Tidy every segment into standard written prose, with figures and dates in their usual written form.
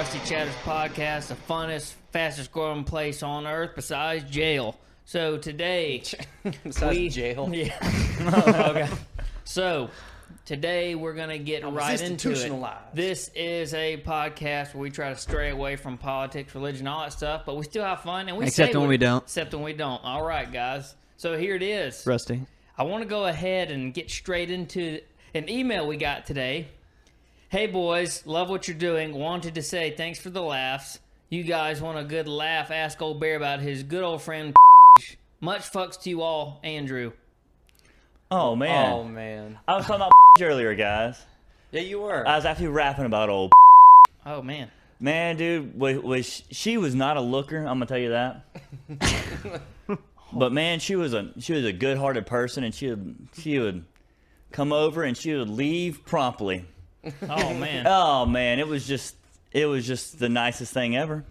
Rusty Chatters podcast, the funnest, fastest growing place on earth besides jail. So today, besides jail, yeah. Okay. So today we're gonna get right into it. This is a podcast where we try to stray away from politics, religion, all that stuff, but we still have fun, and we except when we don't. Except when we don't. All right, guys. So here it is. Rusty. I want to go ahead and get straight into an email we got today. Hey boys, love what you're doing. Wanted to say thanks for the laughs. You guys want a good laugh? Ask old Bear about his good old friend. Much fucks to you all, Andrew. Oh man. Oh man. I was talking about earlier, guys. Yeah, you were. I was actually rapping about old. Oh man. Man, dude, she was not a looker. I'm gonna tell you that. But man, she was a good-hearted person, and she would come over and she would leave promptly. Oh man. Oh man, it was just the nicest thing ever.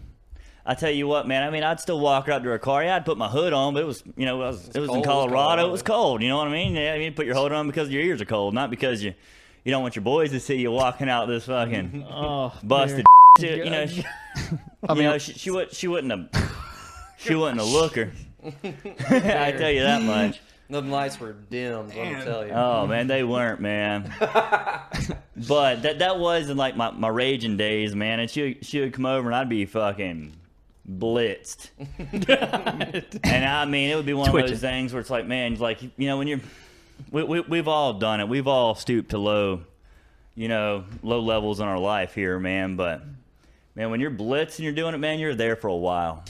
I tell you what, man. I mean, I'd still walk her out to her car. Yeah, I'd put my hood on, but it was in Colorado. It was cold. You know what I mean? Yeah, I mean, put your hood on because your ears are cold, not because you don't want your boys to see you walking out this fucking busted. You know, she wasn't a looker. I tell you that much. The lights were dimmed, let me tell you. Oh man, they weren't, man. But that was in like my raging days, man. And she would come over and I'd be fucking blitzed. And I mean, it would be one of those things where it's like, man, like, you know, when we've all done it. We've all stooped to low levels in our life here, man. But man, when you're blitzed and you're doing it, man, you're there for a while.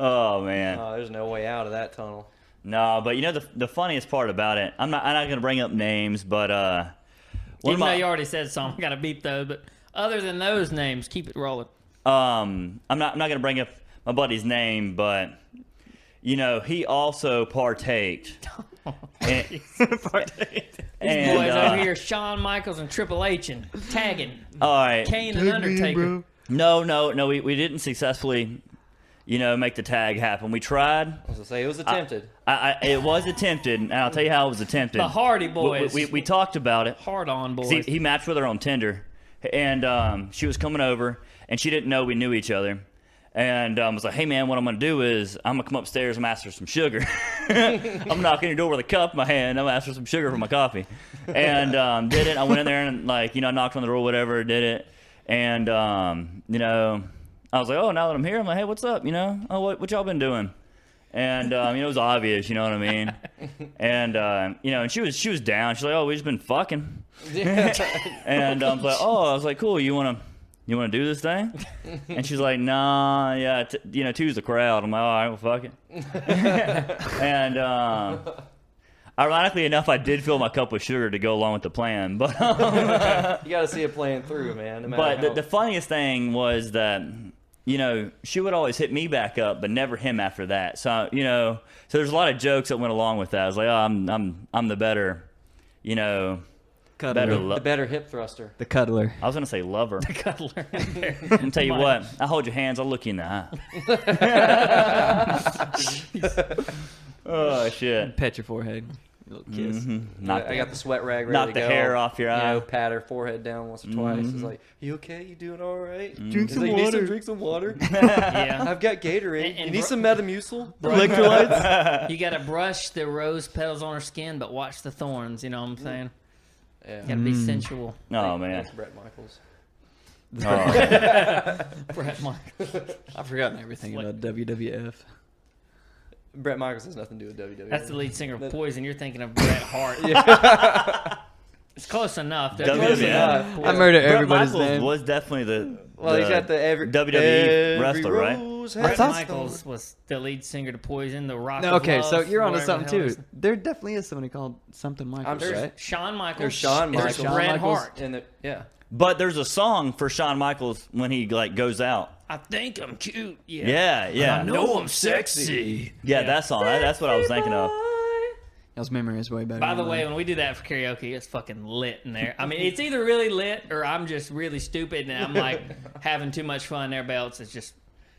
Oh man! Oh, there's no way out of that tunnel. No, but you know the funniest part about it. I'm not going to bring up names, but even though you already said some, I got to beep those. But other than those names, keep it rolling. I'm not going to bring up my buddy's name, but you know he also partaked. These boys over here, Shawn Michaels and Triple H, and tagging. All right, Kane and Undertaker. No, we didn't successfully. Make the tag happen. We tried. I was going to say, it was attempted. It was attempted, and I'll tell you how it was attempted. The Hardy Boys. We talked about it. Hard on boys. He matched with her on Tinder, and she was coming over, and she didn't know we knew each other. And I was like, hey, man, what I'm going to do is I'm going to come upstairs and ask her some sugar. I'm knocking your door with a cup in my hand. I'm going to ask her some sugar for my coffee. And did it. I went in there and, knocked on the door, whatever, did it. And, I was like, oh, now that I'm here, I'm like, hey, what's up? What y'all been doing? And it was obvious, you know what I mean? And and she was down. She's like, oh, we just been fucking. And I was like, cool. You wanna do this thing? And she's like, nah, yeah, two's the crowd. I'm like, all right, well, fuck it. And ironically enough, I did fill my cup with sugar to go along with the plan. But you got to see it playing through, man. But the funniest thing was that. She would always hit me back up, but never him after that. So, so there's a lot of jokes that went along with that. I was like, oh, I'm the better, cuddler. The better hip thruster. The cuddler. I was going to say lover. The cuddler. And tell you what, I'll hold your hands, I'll look you in the eye. Oh, shit. Pet your forehead. Little kiss. Mm-hmm. I got the sweat rag ready knock to the go. hair off your eye. Pat her forehead down once or twice. It's like, you okay? You doing all right? Drink some water. Drink some water. Yeah. I've got Gatorade. You need some Metamucil? Electrolytes? You got to brush the rose petals on her skin, but watch the thorns. You know what I'm saying? Yeah. Got to be sensual. Oh, man. Thanks, Brett Michaels. Brett Michaels. I've forgotten everything about WWF. Brett Michaels has nothing to do with WWE. That's the lead singer of Poison. You're thinking of Bret Hart. It's close enough. Close enough. I murdered everybody's Brett Michaels name. was definitely the he's got the WWE wrestler, right? Bret Michaels was the lead singer to Poison, the Rock of okay, Love, so you're onto whatever something the hell too. There definitely is somebody called something Michaels, There's right? Shawn Michaels. There's Shawn There's Michaels. Bret Michaels. Hart. But there's a song for Shawn Michaels when he goes out. I think I'm cute. Yeah. Yeah. I know I'm sexy. Yeah, that song. That's what I was thinking of. Y'all's memory is way better. By the way, when we do that for karaoke, it's fucking lit in there. I mean, it's either really lit or I'm just really stupid and I'm like having too much fun. Everybody else is just.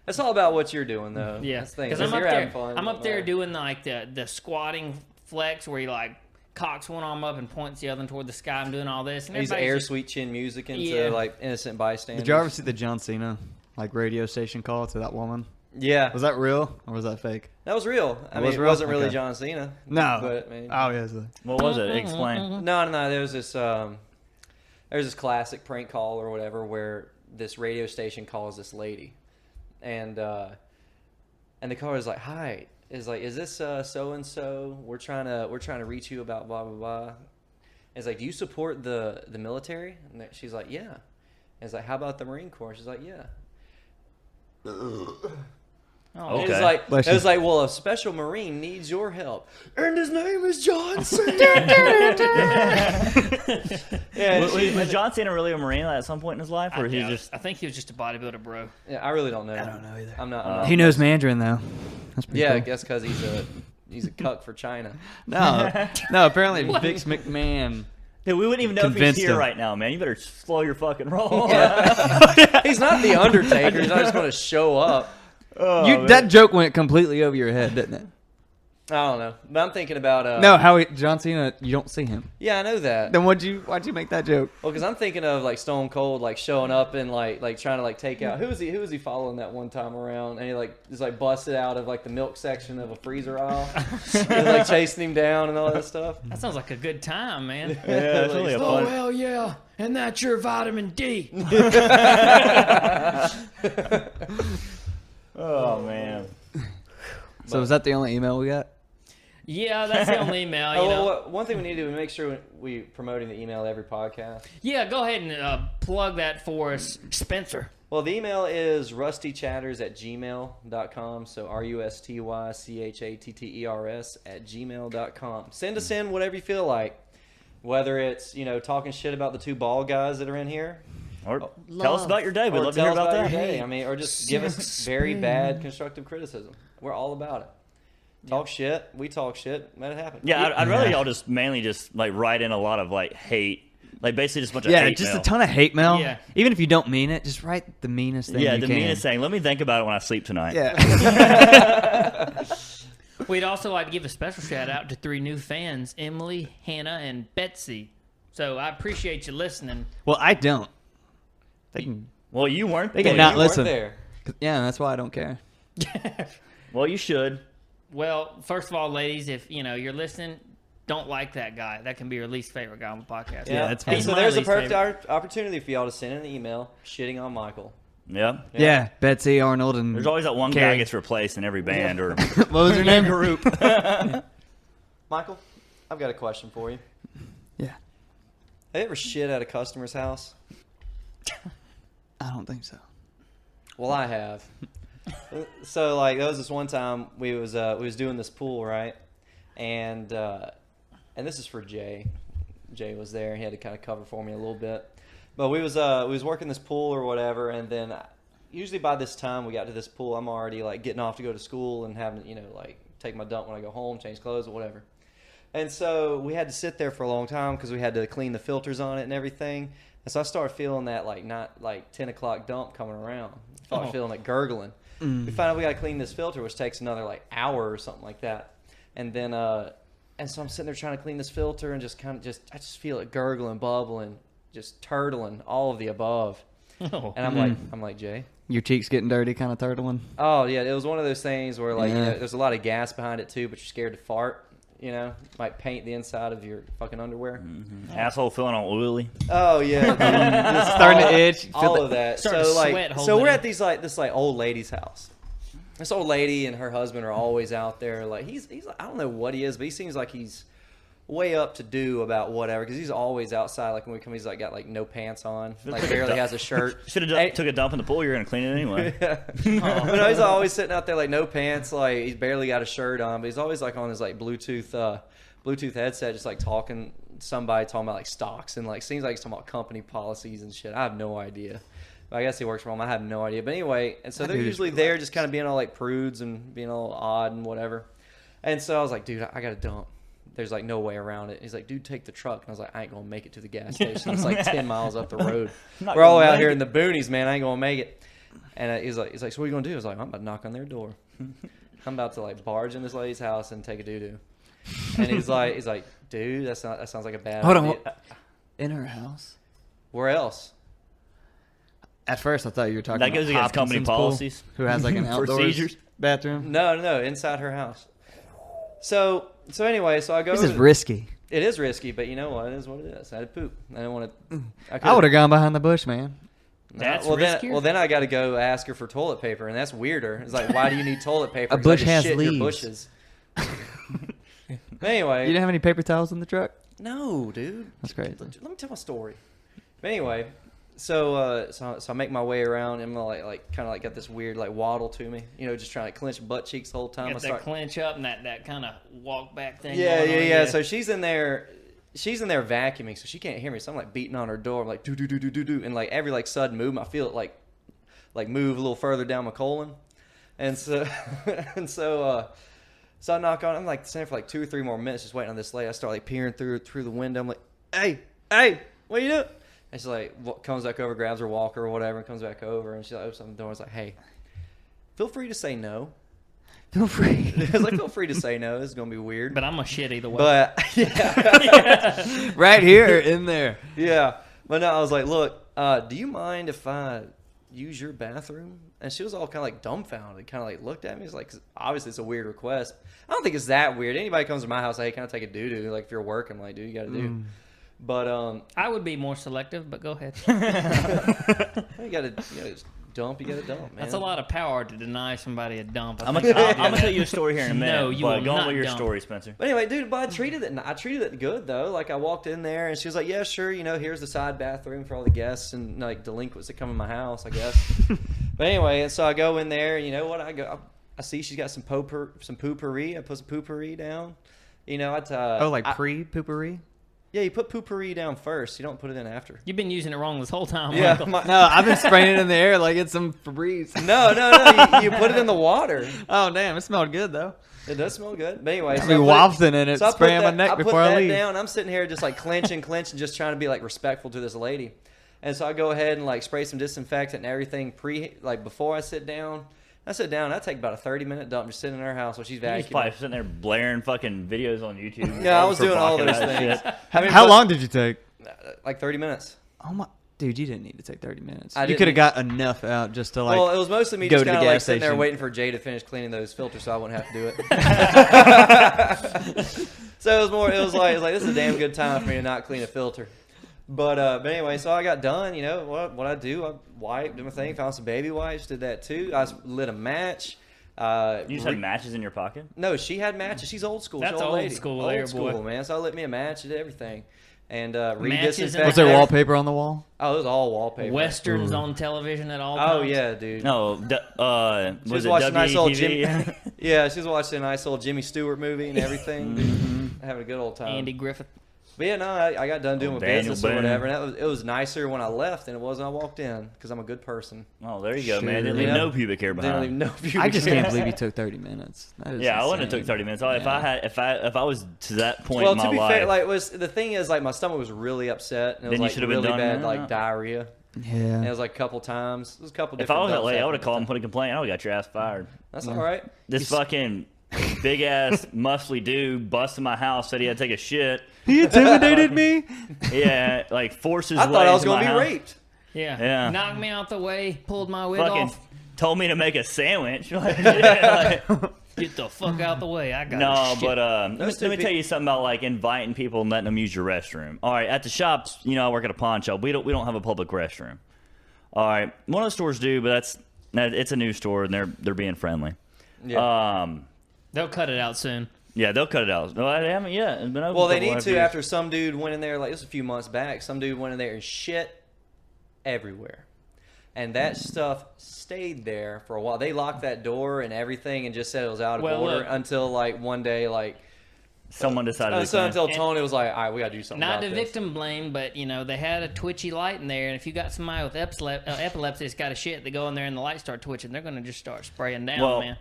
It's all about what you're doing, though. Yeah, because I'm you're up there. having fun. I'm up there doing like the squatting flex where you like cocks one arm up and points the other one toward the sky. I'm doing all this. And He's everybody's air just- sweet chin music into Yeah. like innocent bystanders. Did you ever see the John Cena like radio station call to that woman? Yeah, Was that real or was that fake? that was real. I mean, was it real? wasn't really Okay. John Cena. No. but I mean, Oh yeah. What was it? Explain. no. There was this classic prank call or whatever where this radio station calls this lady, and the caller is like, "Hi, is this so and so? We're trying to reach you about blah blah blah." It's like, "Do you support the military?" And she's like, "Yeah." And it's like, "How about the Marine Corps?" She's like, "Yeah." Oh, Okay. It Bless was you. like, well, a special Marine needs your help, and his name is John Cena. Yeah, Was John Cena really a Marine at some point in his life, or I he doubt it. just? I think he was just a bodybuilder, bro. yeah, I really don't know. I don't know either. I'm not. He knows Mandarin though. That's pretty Yeah, I cool. guess because he's a cuck for China. No, no. Apparently, Vince McMahon. Dude, we wouldn't even know if he's Convinced here him. right now, man. You better slow your fucking roll. He's not the Undertaker. He's not just going to show up. Oh, That joke went completely over your head, didn't it? I don't know, but I'm thinking about No, John Cena. You don't see him. Yeah, I know that. Then why'd you make that joke? Well, because I'm thinking of like Stone Cold, like showing up and like trying to like take out who was he following that one time around, and he like is like busted out of like the milk section of a freezer aisle, and, like chasing him down and all that stuff. That sounds like a good time, man. Yeah, it's really a Oh fun. hell yeah! And that's your vitamin D. Oh man. So is that the only email we got? Yeah, that's the only email. You Oh, know. well, one thing we need to do is make sure we promoting the email every podcast. Yeah, go ahead and plug that for us, Spencer. Well, the email is rustychatters@gmail.com. So rustychatters@gmail.com. Send us in whatever you feel like. Whether it's, talking shit about the two bald guys that are in here. Or tell us about your day. We'd Or love to hear tell us about that. your day. I mean, or just give us very bad constructive criticism. We're all about it. Talk shit. We talk shit. Let it happen. Yeah, I'd rather y'all just mainly just like write in a lot of like hate, like basically just a bunch of Yeah, hate just mail. a ton of hate mail. Yeah. Even if you don't mean it, just write the meanest thing. Yeah, you the can. meanest thing. Let me think about it when I sleep tonight. Yeah. We'd also like to give a special shout out to 3 new fans, Emily, Hannah, and Betsy. So I appreciate you listening. Well, I don't. They can. Well, you weren't. They can there. not You weren't listen. there. Yeah, that's why I don't care. Well, you should. Well, first of all, ladies, if you're listening, don't like that guy. That can be your least favorite guy on the podcast. Yeah, that's And fine. so My there's a least perfect opportunity for y'all to send in an email shitting on Michael. Yeah. Yeah, Betsy, Arnold, and There's always that one guy Carrie. gets replaced in every band or what was her name? group. Michael, I've got a question for you. Yeah, Have you ever shit at a customer's house? I don't think so. Well, I have. So like there was this one time we was doing this pool, right? And this is for Jay. Jay was there. He had to kind of cover for me a little bit. But we was working this pool or whatever, and then usually by this time we got to this pool, I'm already like getting off to go to school and having like take my dump when I go home, change clothes or whatever. And so we had to sit there for a long time because we had to clean the filters on it and everything. And so I started feeling that not 10 o'clock dump coming around. I started feeling it gurgling. We find out we got to clean this filter, which takes another hour or something like that. And then and so I'm sitting there trying to clean this filter and I just feel it gurgling, bubbling, just turtling, all of the above. Oh. And I'm like, Jay. Your cheeks getting dirty, kind of turtling. Oh yeah, it was one of those things where Yeah. there's a lot of gas behind it too, but you're scared to fart. Might paint the inside of your fucking underwear. Asshole feeling all oily. Oh yeah, It's starting to itch. You feel all the- of that. Starting So to sweat so holding we're it. at this old lady's house. This old lady and her husband are always out there. Like he's I don't know what he is, but he seems like he's way up to do about whatever because he's always outside. Like when we come, he's got no pants on, like barely has a shirt. Should have took a dump in the pool. You're gonna clean it anyway. But no, he's always sitting out there no pants, he's barely got a shirt on, but he's always on his Bluetooth headset, just talking to somebody, talking about stocks and seems like he's talking about company policies and shit. I have no idea. But I guess he works for him. I have no idea. But anyway, and so they're dude is usually there just kind of being all prudes and being all odd and whatever. And so I was like, dude, I got to dump. There's no way around it. He's like, dude, take the truck. And I was like, I ain't going to make it to the gas station. It's 10 miles up the road. Not We're all gonna out make here it. in the boonies, man. I ain't going to make it. And he's like, so what are you going to do? I was like, I'm about to knock on their door. I'm about to barge in this lady's house and take a doo-doo. And he's like, dude, that sounds like a bad Hold on. idea. In her house? Where else? At first, I thought you were talking That about goes against company Hopkinson's pool, policies. who has like an outdoors Procedures. bathroom. No, inside her house. So anyway, so I go. This is risky. It is risky, but you know what? It is what it is. I had to poop. I didn't want to. I would have gone behind the bush, man. That's well, riskier? then I got to go ask her for toilet paper, and that's weirder. It's like, why do you need toilet paper? A 'Cause I bush just has shit in your leaves. bushes. Anyway, You didn't have any paper towels in the truck? no, dude. That's great. Let me tell my story. But anyway, so I make my way around, and I'm like kind of like got this weird like waddle to me, you know, just trying to clench butt cheeks the whole time. Got that clench up and that kind of walk back thing. Yeah. going on. So she's in there vacuuming, so she can't hear me. So I'm like beating on her door, I'm like do do do do do do, and like every like sudden movement, I feel it like move a little further down my colon, and so so I knock on. I'm like standing for like 2 or 3 more minutes, just waiting on this lady. I start like peering through the window. I'm like, hey, what you doing? And she's like, comes back over, grabs her walker or whatever, and comes back over, and she like, opens up the door. And is like, hey, feel free to say no. Feel free. I was like, feel free to say no. This is gonna be weird. But I'm a shit either way. But yeah, Right here, in there. yeah. But no, I was like, look, do you mind if I use your bathroom? And she was all kind of like dumbfounded, kind of like looked at me. It's like, 'cause obviously it's a weird request. I don't think it's that weird. Anybody comes to my house, hey, can I take a doo-doo? Like if you're working, I'm like, dude, you got to do. But I would be more selective, but go ahead. you got to dump. You got to dump, man. That's a lot of power to deny somebody a dump. I'm gonna tell you a story here in a minute. No, you but will go on not with your dump. story, Spencer. But anyway, dude, but I treated it good though. Like I walked in there and she was like, "Yeah, sure, here's the side bathroom for all the guests and like delinquents that come in my house, I guess." But anyway, and so I go in there. You know what? I see she's got some poopery. I put some poopery down. Pre-poopery? Yeah, you put poopery down first. You don't put it in after. You've been using it wrong this whole time. Yeah. Michael. No, I've been spraying it in the air like it's some Febreze. No. You put it in the water. Oh, damn. It smelled good, though. It does smell good. But anyway, I'll be wafting in it, so I put spraying my that- neck I put before I that leave. down. I'm sitting here just like clenching, just trying to be like respectful to this lady. And so I go ahead and like spray some disinfectant and everything before I sit down. I sit down. I take about a 30-minute dump just sitting in her house while she's He's vacuuming. probably sitting there blaring fucking videos on YouTube. Yeah, I was for doing all blocking those that things. shit. I mean, How but- long did you take? Like 30 minutes. Oh, my. Dude, you didn't need to take 30 minutes. I You didn't could have got enough out just to, like, Well, it was mostly me go just to the kind of like gas sitting there station. waiting for Jay to finish cleaning those filters so I wouldn't have to do it. So it was like this is a damn good time for me to not clean a filter. But anyway, so I got done. You know what I do? I wiped, did my thing, found some baby wipes, did that too. I lit a match. You just had matches in your pocket? No, she had matches. She's old school. That's She's old old lady. school Old there, school, boy. man. So I lit me a match, did everything. And Matches in redisinfected. Was there wallpaper on the wall? Oh, it was all wallpaper. Westerns on television at all times. Oh yeah, dude. No, She was was it watching a nice old WTV? Jimmy. Yeah, she was watching a nice old Jimmy Stewart movie and everything. Having a good old time. Andy Griffith. But yeah, no, I got done doing my Daniel business or Boone. whatever, and it was nicer when I left than it was when I walked in because I'm a good person. Oh, there you go, man. Sure. Didn't leave Yeah. no pubic hair They don't even behind. know if you. I just can't believe you took 30 minutes. That is Yeah, I wouldn't have insane. took 30 minutes. If I was to that point Well, in to my be life, fair, the thing is, like, my stomach was really upset, and it was Then you like should have been really done bad, now. like diarrhea. And it Yeah. was like a couple times. It was a couple. if Different I was that dumps lady, I would have happened. called and put a complaint. I would have got your ass fired. That's all right. This fucking big ass muscly dude busted my house, said he had to take a shit. He intimidated me. Yeah, like forces. I thought I was going to be raped. Yeah. Yeah. Knocked me out the way, pulled my wig Fucking off. told me to make a sandwich. Like, yeah, like- Get the fuck out the way. I got no, shit. but let Those two me tell you something about like inviting people and letting them use your restroom. All right, at the shops, I work at a pawn shop. We don't have a public restroom. All right, one of the stores do, but it's a new store and they're being friendly. Yeah. They'll cut it out soon. Yeah, they'll cut it out. No, they haven't yet. It's been open Well, for they a need couple to years. after some dude went in there, like, this was a few months back, some dude went in there and shit everywhere. And that stuff stayed there for a while. They locked that door and everything and just said it was out of Well, order look. until, like, one day, like... Someone decided to so clean. until Tony was like, all right, we got to do something Not about to this. victim blame, but they had a twitchy light in there, and if you got somebody with epilepsy that's got a shit, they go in there and the lights start twitching, they're gonna just start spraying down, Well, man.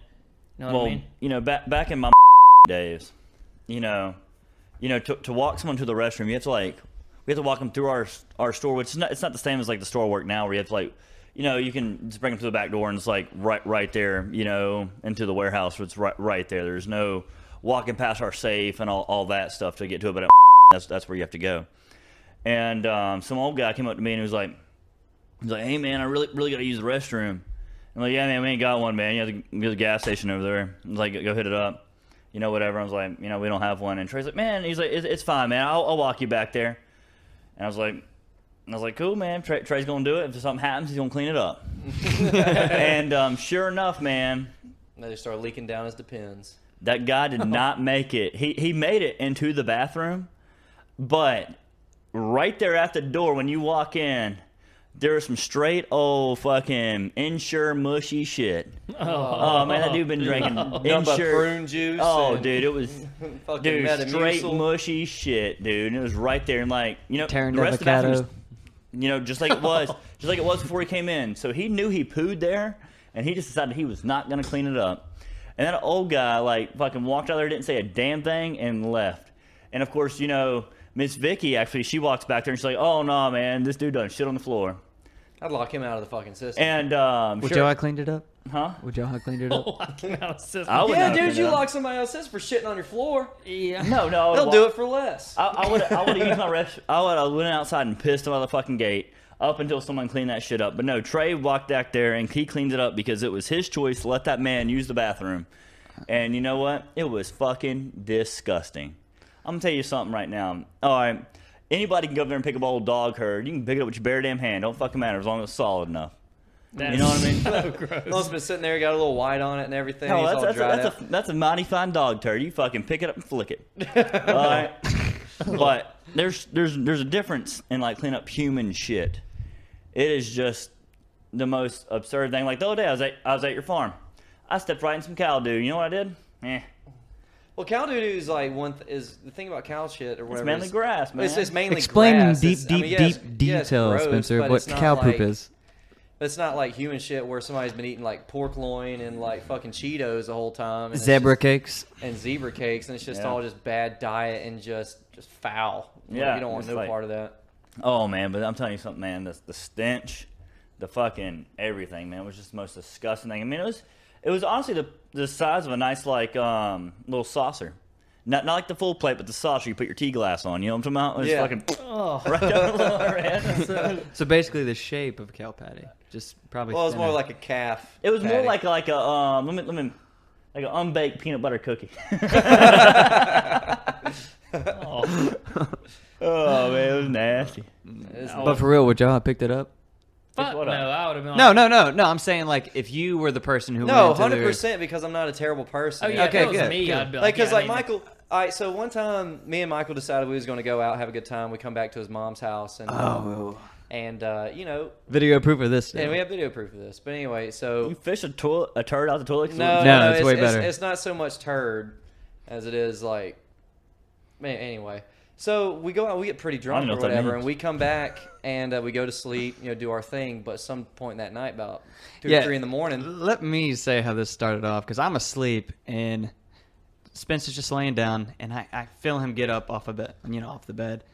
You know what I mean? Back in my days, to walk someone to the restroom, we have to walk them through our store, which is it's not the same as like the store I work now, where you have to like, you can just bring them to the back door and it's like right there, into the warehouse, it's right there. There's no walking past our safe and all that stuff to get to it. But that's where you have to go. And some old guy came up to me and he was like, "Hey man, I really got to use the restroom." I'm like, "Yeah man, we ain't got one, man. You have to go to the gas station over there." I was like, "Go hit it up." Whatever. I was like, we don't have one. And Trey's like, "Man," he's like, "It's fine, man. I'll walk you back there." And I was like, "Cool, man. Trey's gonna do it. If something happens, he's gonna clean it up." And sure enough, man, they start leaking down his Depends. that guy did not make it. He made it into the bathroom, but right there at the door when you walk in, there was some straight old fucking Ensure mushy shit. Oh man, that dude been drinking Ensure prune juice. Oh dude, it was fucking dude straight Metamucil. mushy shit, dude. And it was right there, and Turned the rest of the bathroom avocado. was, just like it was before he came in. So he knew he pooed there, and he just decided he was not gonna clean it up. And that old guy fucking walked out there, didn't say a damn thing, and left. And of course, Miss Vicky, actually, she walks back there and she's like, "Oh, no, man, this dude done shit on the floor." I'd lock him out of the fucking system. And, Would y'all have cleaned it up? Huh? Would y'all have cleaned it up? I would yeah, not dude, clean you it up. lock somebody else's system for shitting on your floor. Yeah. No, They'll do it for less. I would have used my I would have went outside and pissed him out of the fucking gate up until someone cleaned that shit up. But no, Trey walked back there and he cleaned it up because it was his choice to let that man use the bathroom. And you know what? It was fucking disgusting. I'm gonna tell you something right now. All right. Anybody can go up there and pick up an old dog herd. You can pick it up with your bare damn hand. Don't fucking matter as long as it's solid enough. You know what I mean? So gross. Well, it's been sitting there, got a little white on it and everything. No, It's all dried out. that's a mighty fine dog turd. You fucking pick it up and flick it. All right. But there's a difference in cleaning up human shit. It is just the most absurd thing. Like the other day, I was at your farm. I stepped right in some cow doo. You know what I did? Well, cow doo is is the thing about cow shit or It's whatever. mainly grass, man. It's mainly Explain in grass. deep It's- detail, gross, Spencer, but what it's not cow poop like- is. It's not like human shit where somebody's been eating pork loin and fucking Cheetos the whole time. And it's Zebra just- cakes. and zebra cakes, and it's just Yeah. all just bad diet and just foul. Yeah, You don't want it's no part of that. Oh man, but I'm telling you something, man. The stench, the fucking everything, man, was just the most disgusting thing. I mean, it was honestly the size of a nice little saucer. Not like the full plate, but the saucer you put your tea glass on. You know what I'm talking about? It's Yeah. fucking right down the lower end. So basically the shape of a cow patty. Just probably Well, it's more thinner. like a calf. It was more patty. like a let me like an unbaked peanut butter cookie. Oh man, it was nasty. It's But for real, would y'all have picked it up? Fuck what no, up? I would have been like, No. I'm saying if you were the person who No, went into their- 100% because I'm not a terrible person. Oh yeah, Okay, if it was good, me, good. I'd be like, Because yeah, I mean, Michael, all right. So one time, me and Michael decided we was going to go out, have a good time. We come back to his mom's house, and video proof of this. and we have video proof of this. But anyway, so You fish a turd out the toilet? No, it's way better. It's not so much turd as it is man. Anyway, so we go out, we get pretty drunk know or what that whatever, means. and we come back and we go to sleep, do our thing. But some point that night, about 2 Yeah. or 3 in the morning, Let me say how this started off, because I'm asleep and Spencer's just laying down, and I feel him get up off the bed,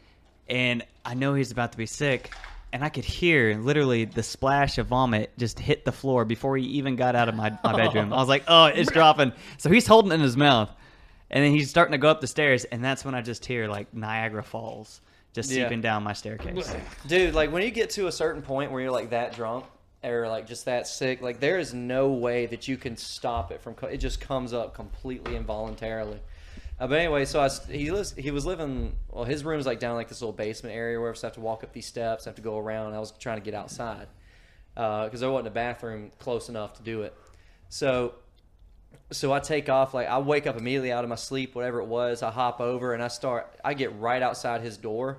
and I know he's about to be sick, and I could hear literally the splash of vomit just hit the floor before he even got out of my bedroom. I was like, oh, it's dropping. So he's holding it in his mouth, and then he's starting to go up the stairs, and that's when I just hear Niagara Falls just Yeah. seeping down my staircase. dude. When you get to a certain point where you're that drunk or just that sick, there is no way that you can stop it from. It just comes up completely involuntarily. But anyway, so he was living. Well, his room's down this little basement area where I have to walk up these steps, have to go around. I was trying to get outside because there wasn't a bathroom close enough to do it. So I take off. I wake up immediately out of my sleep, whatever it was. I hop over and I get right outside his door.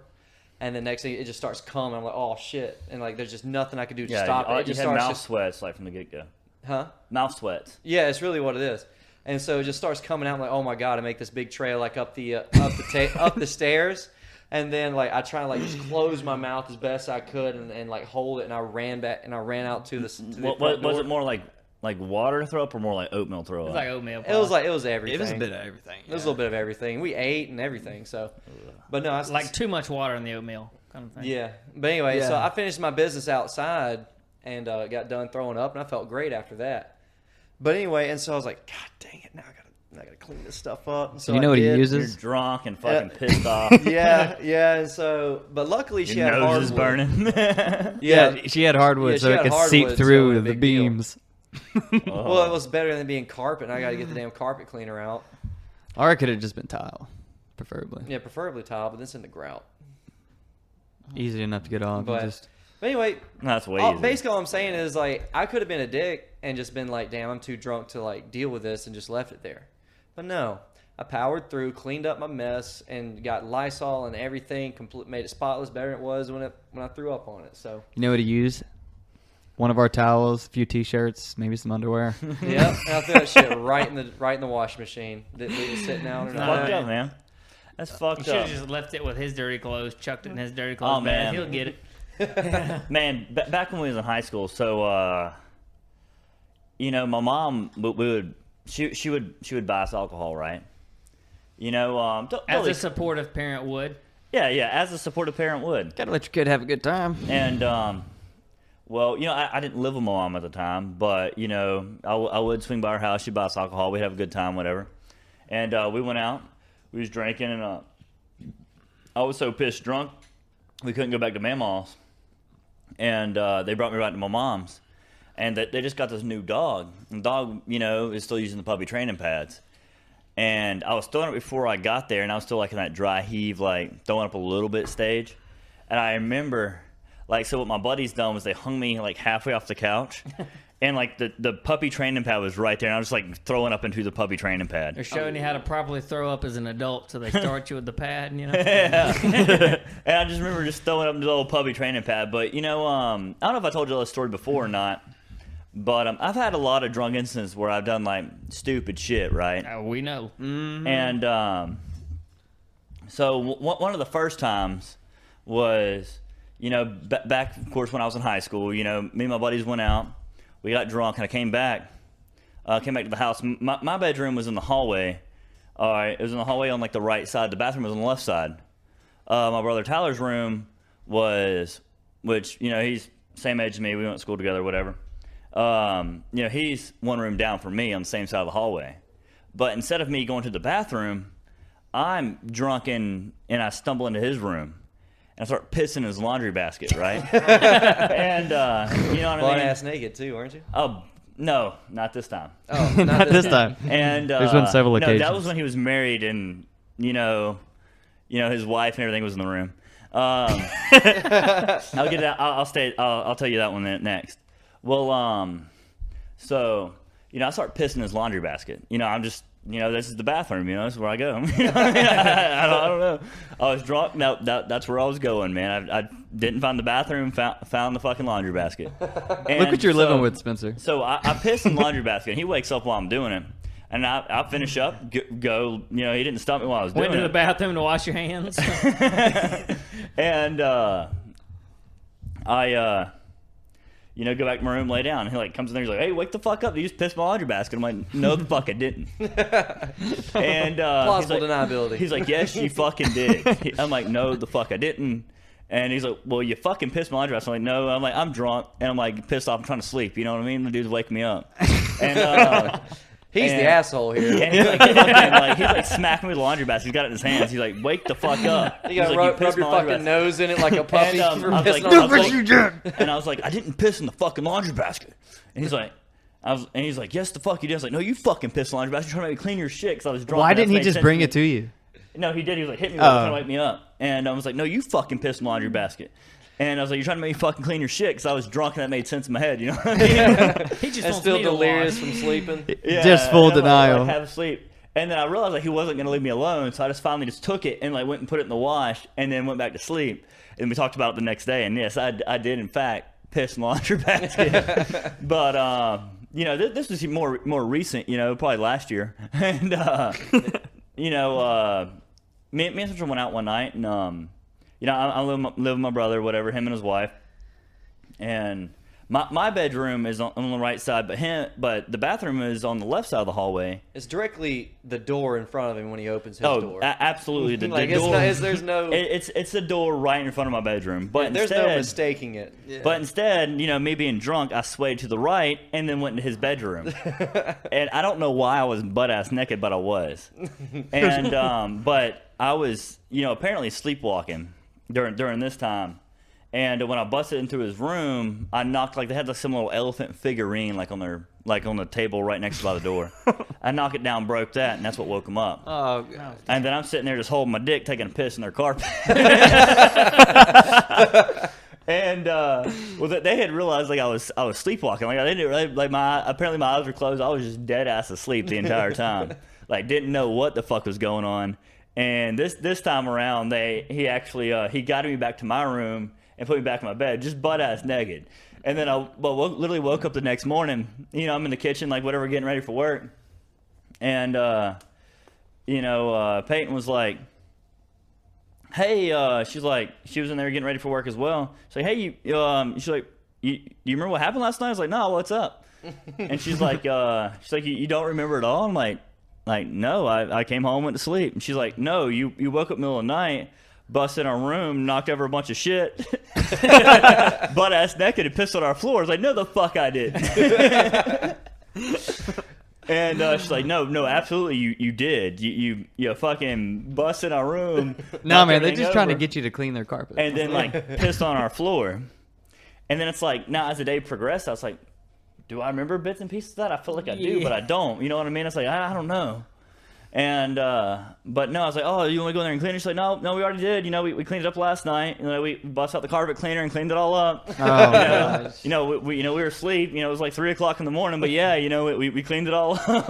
And the next thing, it just starts coming. I'm like, oh shit! And there's just nothing I could do to Yeah, stop it. It you just had starts mouth sweats from the get go. huh? Mouth sweats. Yeah, it's really what it is. And so it just starts coming out. I'm like, oh my god! I make this big trail up the up the stairs, and then I try and just close my mouth as best I could and hold it. And I ran back and I ran out to the front Was door. it more like water throw up or more like oatmeal throw up? it's like oatmeal. It was everything. It was a bit of everything. It was a little bit of everything. We ate and everything. So, but no, I too much water in the oatmeal kind of thing. yeah. But anyway, so Yeah. I finished my business outside and got done throwing up, and I felt great after that. But anyway, and so I was like, God dang it! I gotta clean this stuff up. So you know I what he did. You're uses? drunk and fucking pissed off. Yeah. And so, but luckily she Your had nose hardwood. is burning. Yeah. She had hardwood, Yeah, so she it had could seep hardwood, so through it was a the big deal. beams. Well, it was better than being carpet. And I got to get the damn carpet cleaner out. Or it could have just been tile, preferably. Yeah, preferably tile, but this in the grout. Easy enough to get off. But- Just But anyway, That's way easy. basically all I'm saying is like I could have been a dick and just been like, damn, I'm too drunk to like deal with this and just left it there. But no, I powered through, cleaned up my mess, and got Lysol and everything, made it spotless, better than it was when I threw up on it. So you know what he used? One of our towels, a few t-shirts, maybe some underwear. yep, and I threw that shit right in the washing machine. Didn't leave it sitting out or That's fucked nothing. up, man. That's You fucked should up. have just left it with his dirty clothes, chucked it in his dirty clothes Oh, bag. man. He'll get it. Man, back when we was in high school, so you know, my mom she would buy us alcohol, right? You know, As a supportive parent would. yeah, as a supportive parent would. Gotta let your kid have a good time. And well, you know, I didn't live with my mom at the time, but you know, I would swing by her house. She'd buy us alcohol. We'd have a good time, whatever. And we went out. We was drinking, and I was so pissed drunk, we couldn't go back to Mama's. And they brought me right to my mom's. And they just got this new dog. And the dog, you know, is still using the puppy training pads. And I was throwing it before I got there, and I was still like in that dry heave, like throwing up a little bit stage. And I remember, like, so what my buddies done was they hung me like halfway off the couch. And like the puppy training pad was right there, and I was like throwing up into the puppy training pad. They're showing you how to properly throw up as an adult, so they start you with the pad, you know? Yeah. And I just remember just throwing up into the old puppy training pad. But, you know, I don't know if I told you this story before or not, but I've had a lot of drunk instances where I've done, like, stupid shit, right? We know. And so one of the first times was, you know, back, of course, when I was in high school, you know, me and my buddies went out. We got drunk, and I came back to the house. My bedroom was in the hallway. All right, it was in the hallway on like the right side. The bathroom was on the left side. My brother Tyler's room was, which, you know, he's same age as me. We went to school together, whatever. You know, he's one room down from me on the same side of the hallway. But instead of me going to the bathroom, I'm drunk and I stumble into his room. And I start pissing in his laundry basket, right? And, you know what I Butt mean? ass naked too, weren't you? Oh, no, not this time. Oh, Not this time. And There's been several no, that occasions. was when he was married, and you know, his wife and everything was in the room. I'll get that. I'll tell you that one next. Well, so you know, I start pissing in his laundry basket. You know, I'm just, you know, this is the bathroom. You know, this is where I go. You know what I mean? I don't know. I was drunk. No, that's where I was going, man. I didn't find the bathroom. Found the fucking laundry basket. And Look what you're so- living with, Spencer. So I piss in the laundry basket, and he wakes up while I'm doing it. And I finish up, go, you know, he didn't stop me while I was Went doing to it. the bathroom to wash your hands. And I you know, go back to my room, lay down. And he like comes in there, he's like, "Hey, wake the fuck up! You just pissed my laundry basket." I'm like, "No, the fuck I didn't." And Plausible he's like, deniability. He's like, "Yes, you fucking did." I'm like, "No, the fuck I didn't." And he's like, "Well, you fucking pissed my laundry basket." I'm like, "No." I'm like, "I'm drunk," and I'm like pissed off. I'm trying to sleep. You know what I mean? The dude's waking me up. And He's and- the asshole here. and he's like, fucking, like, he's like smacking me with the laundry basket. He's got it in his hands. He's like, "Wake the fuck up!" You gotta He's like, rub pissed your my laundry fucking basket. nose in it like a puppy And, for I was pissing like, on "Look the what plate. And I was like, "I didn't piss in the fucking laundry basket." And he's like, and he's like, "Yes, the fuck you did." I was like, "No, you fucking pissed in the laundry basket. You're trying to make me clean your shit," because I was drunk. Why and didn't he that made just sense bring to it to you? No, he did. He was like, "Hit me with it, trying to wake me up." And I was like, "No, you fucking pissed in the laundry basket." And I was like, "You're trying to make me fucking clean your shit," because I was drunk and that made sense in my head, you know what I mean? He just And wants still me to delirious wash. from sleeping. Yeah, Just full and I'm denial. Like, have a sleep. And then I realized like he wasn't going to leave me alone, so I just finally just took it and like went and put it in the wash, and then went back to sleep. And we talked about it the next day, and yes, I did in fact piss in the laundry basket. But you know, this was more recent, you know, probably last year. And you know, me and Spencer went out one night, and you know, I live with my brother, whatever, him and his wife. And My bedroom is on the right side, but the bathroom is on the left side of the hallway. It's directly the door in front of him when he opens his door. Absolutely. The Like, door. there's no. It's the door right in front of my bedroom. But there's instead, no mistaking it. Yeah. But instead, me being drunk, I swayed to the right and then went into his bedroom. And I don't know why I was butt ass naked, but I was. And but I was, apparently sleepwalking during this time. And when I busted into his room, I knocked, they had some little elephant figurine on the table right next by the door. I knocked it down, broke that, and that's what woke him up. Oh, God. And then I'm sitting there just holding my dick, taking a piss in their carpet. And they had realized I was sleepwalking. They didn't apparently my eyes were closed. I was just dead ass asleep the entire time. Didn't know what the fuck was going on. And this time around, he actually he guided me back to my room and put me back in my bed, just butt ass naked. And then I literally woke up the next morning. I'm in the kitchen, whatever, getting ready for work. And Peyton was like, "Hey," she was in there getting ready for work as well. She's like, "Hey, she's like, you remember what happened last night?" I was like, "No, what's up?" And she's like, "You don't remember at all?" I'm like, "No, I came home, went to sleep." And she's like, "No, you woke up middle of the night, busted in our room, knocked over a bunch of shit, butt ass naked, and pissed on our floor." I was like, "No, the fuck I did." And she's like, no, absolutely, you did. You fucking busted our room. No, man, they're just trying to get you to clean their carpet. And then pissed on our floor. And then it's now as the day progressed, I was like, do I remember bits and pieces of that? I feel like I do, but I don't. You know what I mean? It's I don't know. And but no, I was like, "Oh, you want to go in there and clean it?" She's like, no, we already did. We cleaned it up last night. We bust out the carpet cleaner and cleaned it all up. Oh, we we were asleep. It was 3:00 in the morning, but yeah, we cleaned it all up.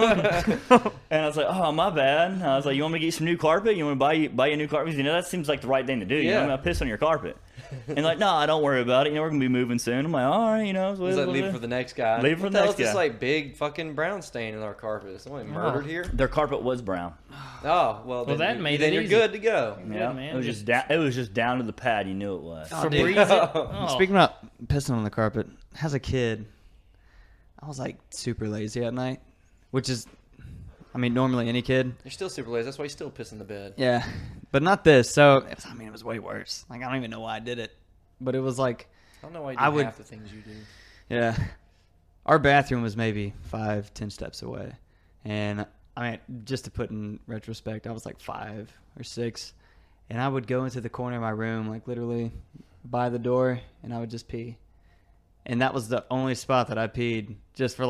And I was like, "Oh, my bad." I was like, "You want me to get you some new carpet? You want to buy you a new carpet? Because, that seems like the right thing to do. Yeah. I'm gonna piss on your carpet." And "No, don't worry about it. We're gonna be moving soon." I'm like, "All right, He's like, leave it for the next guy. Leave it for the next guy. This big fucking brown stain in our carpet. Is somebody murdered here? Their carpet was brown. Oh, well that made then it you're easy. good to go. Yeah, man. it was just down. It was just down to the pad. You knew it was. Oh, dude. Breeze it. Oh. Speaking about pissing on the carpet, as a kid, I was super lazy at night, which is, normally any kid. You're still super lazy. That's why you still piss in the bed. Yeah, but not this. So, it was way worse. I don't even know why I did it, but it was I don't know why you do half the things you do. Yeah. Our bathroom was maybe 5-10 steps away. And just to put in retrospect, I was 5 or 6. And I would go into the corner of my room, literally by the door, and I would just pee. And that was the only spot that I peed just for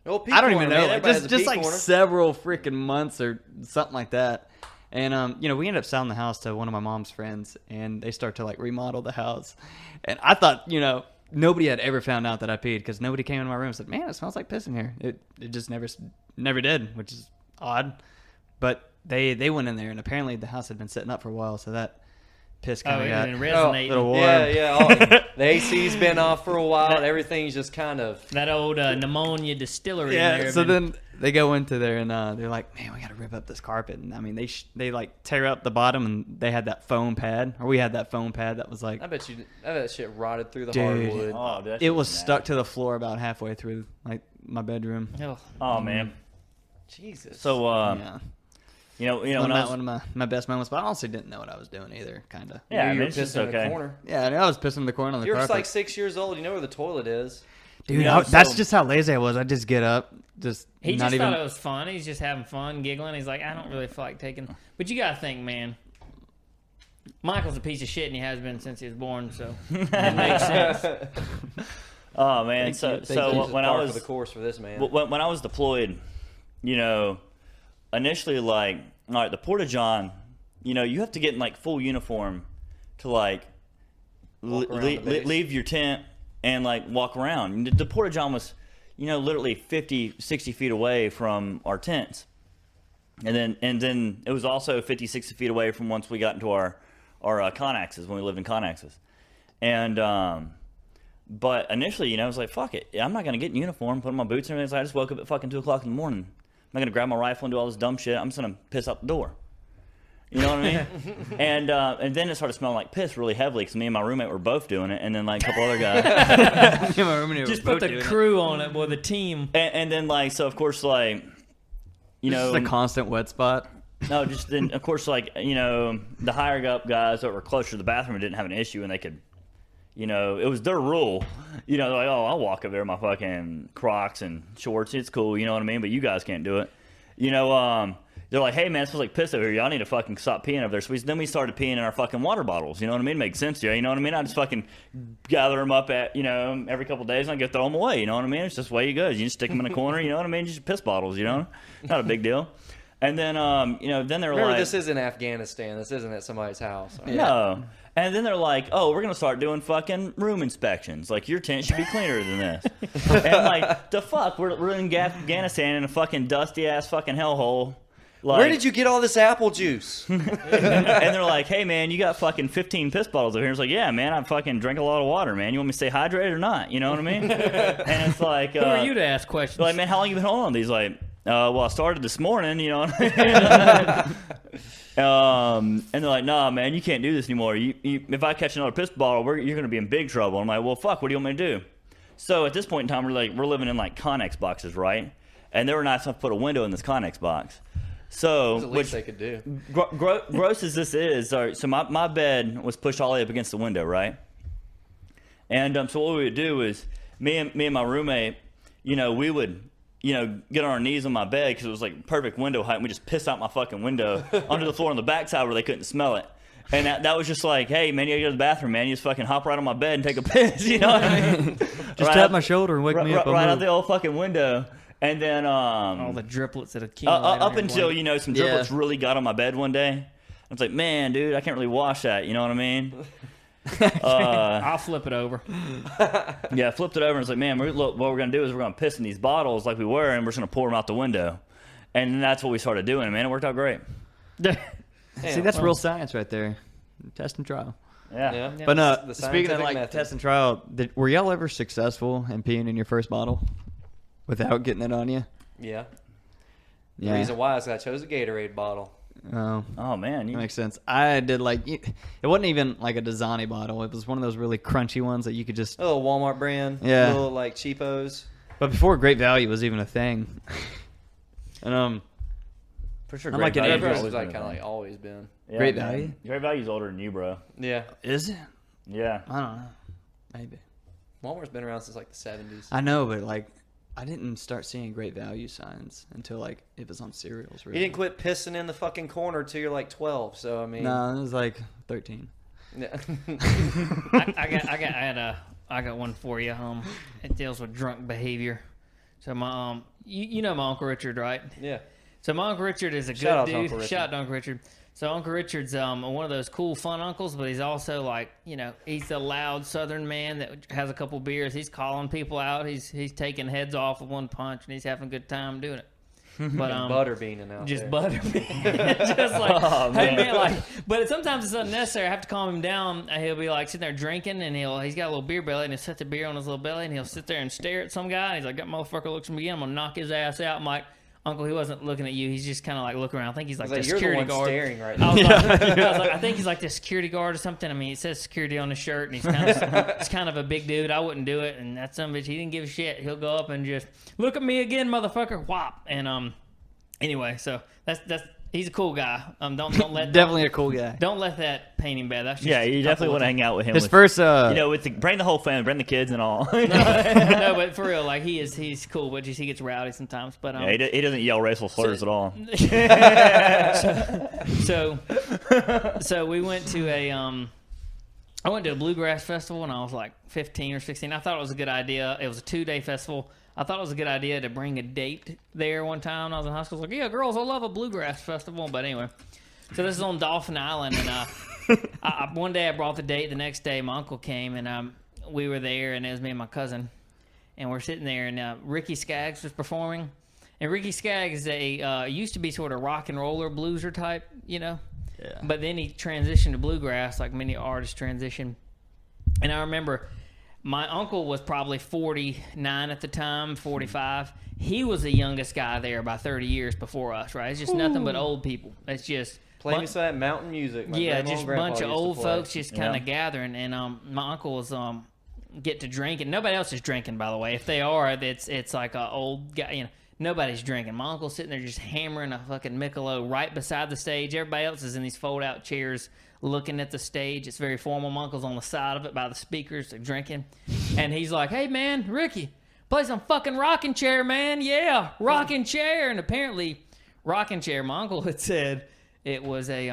Oh, pee I don't corner, even man. know, Everybody has a just pee corner. several freaking months or something like that. And, we ended up selling the house to one of my mom's friends, and they start to remodel the house. And I thought, nobody had ever found out that I peed because nobody came in my room and said, "Man, it smells like piss in here." It just never did, which is odd. But they went in there, and apparently the house had been sitting up for a while, so that piss kind of it got didn't resonate. a little warm. Yeah. The AC's been off for a while. And everything's just kind of. That old pneumonia distillery in Yeah, there. so then they go into there, and they're like, "Man, we got to rip up this carpet." And they tear up the bottom, and they had that foam pad, or we had that foam pad that was I bet that shit rotted through the Dude. hardwood. Oh, dude, it was stuck to the floor about halfway through my bedroom. Ugh. Oh man. Jesus. So Yeah. when I was, One of my best moments, but I honestly didn't know what I was doing either, kind of. yeah, you were it's just pissing in the okay. corner. Yeah, I was pissing in the corner on the You're carpet. 6 years old. You know where the toilet is. Dude, Yeah, that's so- just how lazy I was. I just get up, He not just even. thought it was fun. He's just having fun, giggling. He's like, I don't really feel like taking. But you got to think, man. Michael's a piece of shit, and he has been since he was born, so it makes sense. Oh man. Thank you. Jesus, When I par for was the course for this man. when I was deployed, initially all right, the Porta John, you have to get in full uniform to Walk around the base. leave your tent and walk around. The Porta John was, literally 50, 60 feet away from our tents. And then it was also 50, 60 feet away from once we got into our Connaxes, when we lived in Connaxes. And but initially, I was like, fuck it. I'm not going to get in uniform, put on my boots and everything. So I just woke up at fucking 2 o'clock in the morning. I'm not going to grab my rifle and do all this dumb shit. I'm just going to piss out the door. You know what I mean? And then it started smelling like piss really heavily because me and my roommate were both doing it, and then like a couple other guys. Just put the crew on it, boy, the team. And then like so of course like you know the constant wet spot. No, just then of course like you know the higher up guys that were closer to the bathroom didn't have an issue and they could. You know, it was their rule. You know, they're like, oh, I'll walk up there in my fucking Crocs and shorts. It's cool. You know what I mean? But you guys can't do it. You know, they're like, hey, man, it smells like piss over here. Y'all need to fucking stop peeing over there. So then we started peeing in our fucking water bottles. You know what I mean? It makes sense, yeah. You know what I mean? I just fucking gather them up at, you know, every couple of days and I go throw them away. You know what I mean? It's just the way you go. You just stick them in a corner. You know what I mean? Just piss bottles, you know? Not a big deal. And then, you know, then they're Remember, like... this isn't Afghanistan. This isn't at somebody's house. Right? No. And then they're like, oh, we're going to start doing fucking room inspections. Like, your tent should be cleaner than this. And like, the fuck? We're in Afghanistan in a fucking dusty-ass fucking hellhole. Like, where did you get all this apple juice? and they're like, hey, man, you got fucking 15 piss bottles over here. It's like, yeah, man, I fucking drink a lot of water, man. You want me to stay hydrated or not? You know what I mean? And it's like... Who are you to ask questions? Like, man, how long you been holding on these? Like... well, I started this morning, you know. And they're like, nah, man, you can't do this anymore. If I catch another piss bottle, you're going to be in big trouble. I'm like, well, fuck, what do you want me to do? So at this point in time, we're living in like Connex boxes, right? And they were nice enough to put a window in this Connex box. So, That's the least they could do. Gross as this is, so my bed was pushed all the way up against the window, right? And so what we would do is, me and my roommate, you know, we would... you know, get on our knees on my bed because it was like perfect window height. And we just pissed out my fucking window onto the floor on the backside where they couldn't smell it. And that was just like, hey, man, you gotta go to the bathroom, man. You just fucking hop right on my bed and take a piss. You know what I mean? Just tap my shoulder and wake me up. Right out the old fucking window. And then all the driplets that accumulated. up until, you know, some driplets really got on my bed one day. I was like, man, dude, I can't really wash that. You know what I mean? I'll flip it over. Yeah, I flipped it over and was like, man, look, what we're going to do is we're going to piss in these bottles like we were, and we're just going to pour them out the window. And that's what we started doing, man. It worked out great. See, that's real science right there. Test and trial. Yeah. But The speaking of like method. test and trial, were y'all ever successful in peeing in your first bottle without getting it on you? Yeah. Yeah. The reason why is I chose a Gatorade bottle. Oh, man. That makes sense. I did like it wasn't even like a Dasani bottle. It was one of those really crunchy ones that you could just. A little Walmart brand. Yeah. Little like cheapos. But before Great Value was even a thing, and For sure. I'm like an Great Great Value Value. is like kind of like always been. Yeah, Great man. Value? Great Value's older than you, bro. Yeah. is it? Yeah. I don't know. Maybe. Walmart's been around since like the 70s. I know, but like I didn't start seeing Great Value signs until like it was on cereals. Really. You didn't quit pissing in the fucking corner till you're like 12. So I mean. No, it was like 13. Yeah. I got one for you. It deals with drunk behavior. So my you know my Uncle Richard, right? Yeah. So my Uncle Richard is a Shout out good to dude. Uncle Richard. Shout out to Uncle Richard. So Uncle Richard's one of those cool, fun uncles, but he's also like, you know, he's the loud Southern man that has a couple beers. He's calling people out. He's taking heads off with one punch, and he's having a good time doing it. But Butterbeaning out just there. butterbean, just like, Oh, hey man. man, like. But sometimes it's unnecessary. I have to calm him down. He'll be like sitting there drinking, and he's got a little beer belly, and he'll set the beer on his little belly, and he'll sit there and stare at some guy. And he's like, that motherfucker looks at me again. I'm gonna knock his ass out. I'm like, Uncle, he wasn't looking at you. He's just kind of like looking around. I think he's like I was the like, you're the security one guard. staring right I now. was like, I think he's like the security guard or something. I mean, it says security on his shirt, and he's kind of a big dude. I wouldn't do it, and that son of a bitch, he didn't give a shit. He'll go up and just look at me again, motherfucker, whop. And anyway, so that's he's a cool guy. Don't let Definitely a cool guy. don't let that paint him bad. That's just Yeah, you definitely want to hang out with him. His first, you know, bring the whole family, bring the kids and all. no, but for real, like he's cool, but just he gets rowdy sometimes. But Yeah, he doesn't yell racial slurs at all. So we went to I went to a bluegrass festival when I was like 15 or 16. I thought it was a good idea. It was a 2-day festival. I thought it was a good idea to bring a date there one time when I was in high school. I was like, yeah, girls, I love a bluegrass festival. But anyway, so this is on Dolphin Island, and one day I brought the date. The next day, my uncle came, and we were there, and it was me and my cousin, and we're sitting there, and Ricky Skaggs was performing. And Ricky Skaggs used to be sort of rock and roller blueser type, you know. Yeah. But then he transitioned to bluegrass, like many artists transition. And I remember my uncle was probably 49 at the time, 45. He was the youngest guy there by 30 years before us, right? It's just nothing but old people. It's just Play me some of that mountain music. My yeah, grandma just and a grandpa bunch of used to old play. folks just kind of Yeah. gathering, and my uncles get to drinking. Nobody else is drinking, by the way. If they are, it's like a old guy. You know, nobody's drinking. My uncle's sitting there just hammering a fucking Michelob right beside the stage. Everybody else is in these fold-out chairs looking at the stage. It's very formal. My uncle's on the side of it by the speakers, they're drinking, and he's like, "Hey man, Ricky, play some fucking rocking chair, man. Yeah, rocking chair." And apparently, rocking chair. My uncle had said it was a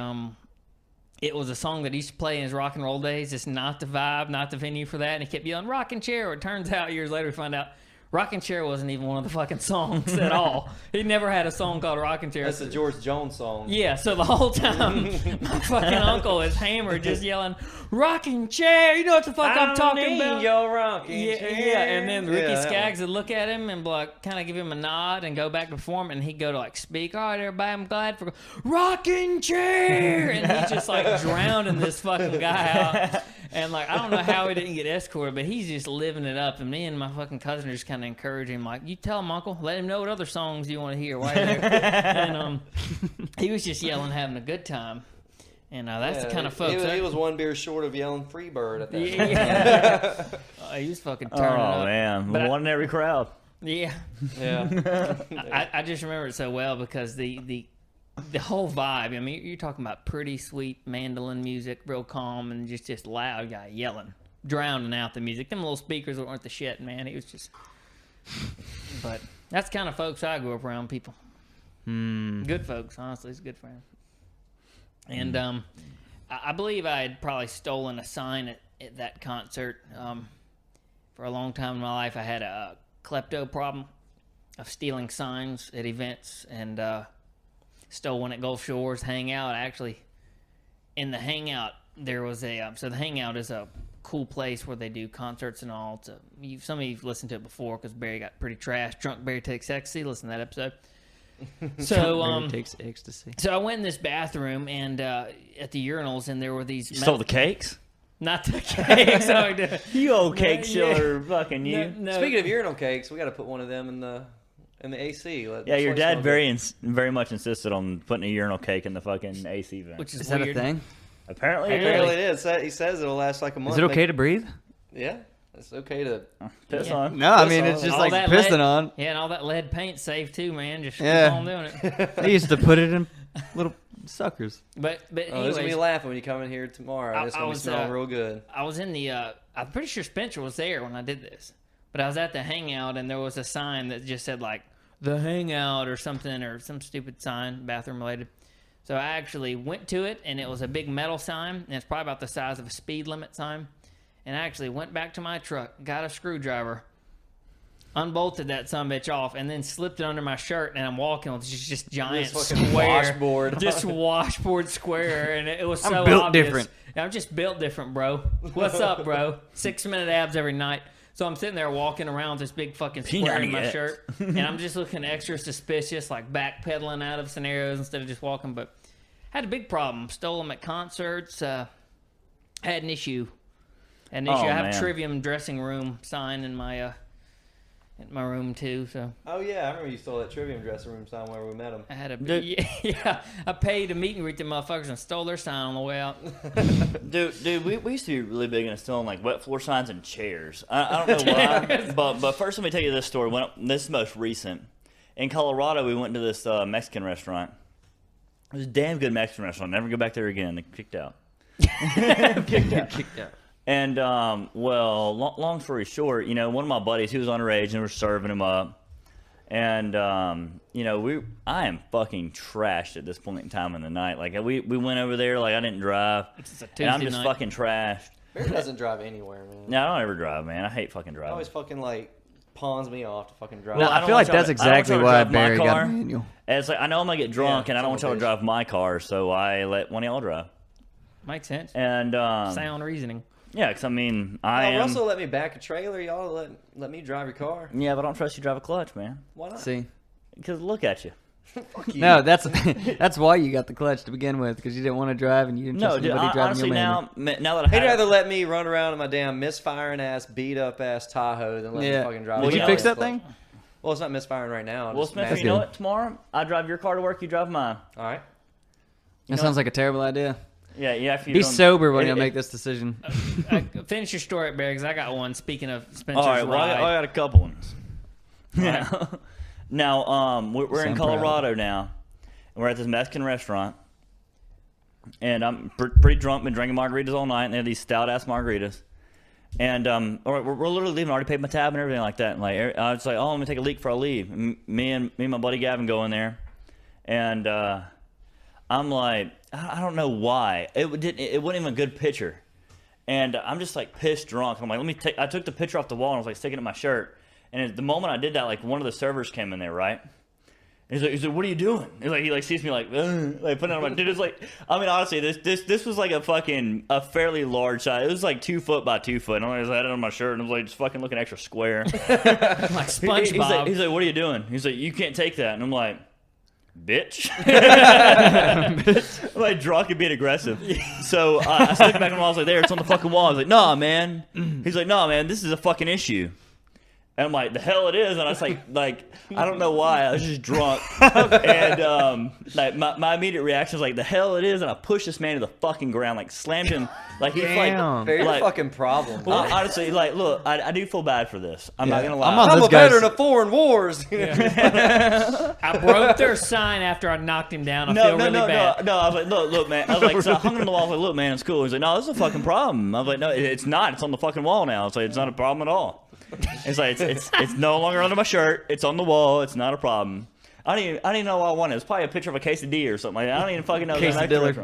song that he used to play in his rock and roll days. It's not the vibe, not the venue for that. And he kept yelling, "Rocking chair." It turns out years later we find out Rocking Chair wasn't even one of the fucking songs at all. He never had a song called Rocking Chair. That's a George Jones song. Yeah, so the whole time my fucking uncle is hammered just yelling, "Rocking Chair." You know what the fuck I'm talking about? Your rocking Yeah, chair. yeah, and then Ricky Yeah, that Skaggs would look at him and like kind of give him a nod and go back to perform, and he'd go to like speak. "All right, everybody, I'm glad for rocking chair," and he just like drowning this fucking guy out. And like I don't know how he didn't get escorted, but he's just living it up. And me and my fucking cousin are just kind of encouraging him, like, "You tell him, Uncle, let him know what other songs you want to hear." While you're there. And he was just yelling, having a good time. And that's the kind of folks. He was one beer short of yelling "Freebird" at that time. Yeah. He was fucking turning up. Oh man, But one in every crowd. Yeah. Yeah. I just remember it so well because the whole vibe. I mean, you're talking about pretty sweet mandolin music, real calm, and just loud guy yelling, drowning out the music. Them little speakers weren't the shit, man. It was just. But that's the kind of folks I grew up around. People, good folks. Honestly, it's good friends. And I believe I had probably stolen a sign at that concert. For a long time in my life, I had a klepto problem of stealing signs at events, and stole one at Gulf Shores Hangout. Actually, in the Hangout, there was so the Hangout is a cool place where they do concerts and all. Some of you've listened to it before because Barry got pretty trashed. Drunk Barry Takes Ecstasy. Listen to that episode. So Barry takes ecstasy. So I went in this bathroom and at the urinals, and there were these. You stole the cakes? Not the cakes. You old cake Yeah. shiller, fucking you. No. Speaking of urinal cakes, we got to put one of them in the AC. Yeah, your dad very much insisted on putting a urinal cake in the fucking AC vent. Which Is weird. that a thing? Apparently it Apparently is. it is. He says it'll last like a month. Is it okay to breathe? Yeah, it's okay to. Piss Yeah. on. No, I Piss mean on it's it. just All like that pissing lead- on. Yeah, and all that lead paint's safe too, man. Just Yeah. keep on doing it. They used to put it in little suckers. But Oh, there's gonna anyways, be laughing when you come in here tomorrow. It's I gonna be was, smelling real good. I was in the. I'm pretty sure Spencer was there when I did this, but I was at the Hangout, and there was a sign that just said like "The Hangout" or something, or some stupid sign, bathroom related. So I actually went to it, and it was a big metal sign, and it's probably about the size of a speed limit sign. And I actually went back to my truck, got a screwdriver, unbolted that sumbitch off, and then slipped it under my shirt, and I'm walking with just giant This fucking square washboard. just washboard square, and it was so I'm built obvious. different. I'm just built different, bro. What's up, bro? 6-minute abs every night. So I'm sitting there walking around with this big fucking square in my P90X. shirt, and I'm just looking extra suspicious, like backpedaling out of scenarios instead of just walking. But had a big problem. Stole them at concerts. Had an issue. I have man. a Trivium dressing room sign in my room too. So Oh yeah, I remember you stole that Trivium dressing room sign where we met him. I had a Dude. yeah. I paid to meet and greet the motherfuckers and stole their sign on the way out. Dude, we used to be really big into stealing like wet floor signs and chairs. I don't know why, but first let me tell you this story. This is most recent. In Colorado, we went to this Mexican restaurant. It was a damn good Mexican restaurant. Never go back there again. They kicked out. Kicked out. And long story short, one of my buddies, he was underage, and we were serving him up. And I am fucking trashed at this point in time in the night. Like we went over there, like I didn't drive, It's a and I'm Tuesday just night. fucking trashed. Barry doesn't drive anywhere, man. No, I don't ever drive, man. I hate fucking He driving. always fucking like pawns me off to fucking drive. Well, I don't feel want like y'all that's to- I don't want exactly y'all to why drive my Barry got car. a manual. And it's like I know I'm gonna get drunk, and I don't want y'all to bitch. drive my car, so I let one of y'all drive. Makes sense. And Sound reasoning. yeah, because I mean, Russell let me back a trailer. Y'all let me drive your car. Yeah, but I don't trust you to drive a clutch, man. Why not? See, Because look at you. Fuck you. no, that's why you got the clutch to begin with, because you didn't want to drive and you didn't No, trust dude. anybody driving Honestly, your manual. now that I He'd have rather let me run around in my damn misfiring ass, beat up ass Tahoe than let me Yeah. fucking drive. Did my you know, fix that clutch. thing? Well, it's not misfiring right now. Well, Just Spencer, mad. you know good. what? Tomorrow, I drive your car to work, you drive mine. All right. That sounds like a terrible idea. Yeah, yeah. Be sober when you make this decision. Finish your story, Barry, because I got one. Speaking of Spencer's all right, well, ride. I got a couple ones. Yeah. Now, we're in Colorado now, and we're at this Mexican restaurant, and I'm pretty drunk. Been drinking margaritas all night, and they have these stout ass margaritas. And all right, we're literally leaving. I already paid my tab and everything like that. And like, I was like, oh, I'm gonna take a leak before I leave. And me and my buddy Gavin go in there, and I'm like, I don't know why it wasn't even a good picture, and I'm just like pissed drunk. I'm like, I took the picture off the wall and I was like sticking it in my shirt. And the moment I did that, like one of the servers came in there, right? And he's like, what are you doing? He sees me like putting it on my dude. It's like, I mean, honestly, this was like a fairly large size. It was like 2 foot by 2 foot. And I had it on my shirt, and I was like just fucking looking extra square. Like SpongeBob. He's like, what are you doing? He's like, you can't take that. And I'm like, bitch. I'm like drunk and being aggressive. So I stuck it back on the wall. I was like, there, it's on the fucking wall. I was like, nah, man. He's like, nah, man, this is a fucking issue. And I'm like, the hell it is. And I was like, I don't know why. I was just drunk. And like my immediate reaction was like, the hell it is. And I pushed this man to the fucking ground, like slammed him. Like he's Damn. Very like, fucking problem. well, honestly, like, look, I do feel bad for this. I'm not gonna lie. I'm this a guy's- veteran of foreign wars. I broke their sign after I knocked him down. I feel really bad. No. I was like, look, man. I was like, so I hung on the wall. I was like, look, man, it's cool. He's like, no, this is a fucking problem. I was like, no, it's not. It's on the fucking wall now. It's like, it's not a problem at all. It's like it's no longer under my shirt. It's on the wall. It's not a problem. I don't even know what I wanted. It's probably a picture of a quesadilla or something like that. I don't even fucking know. Quesadilla.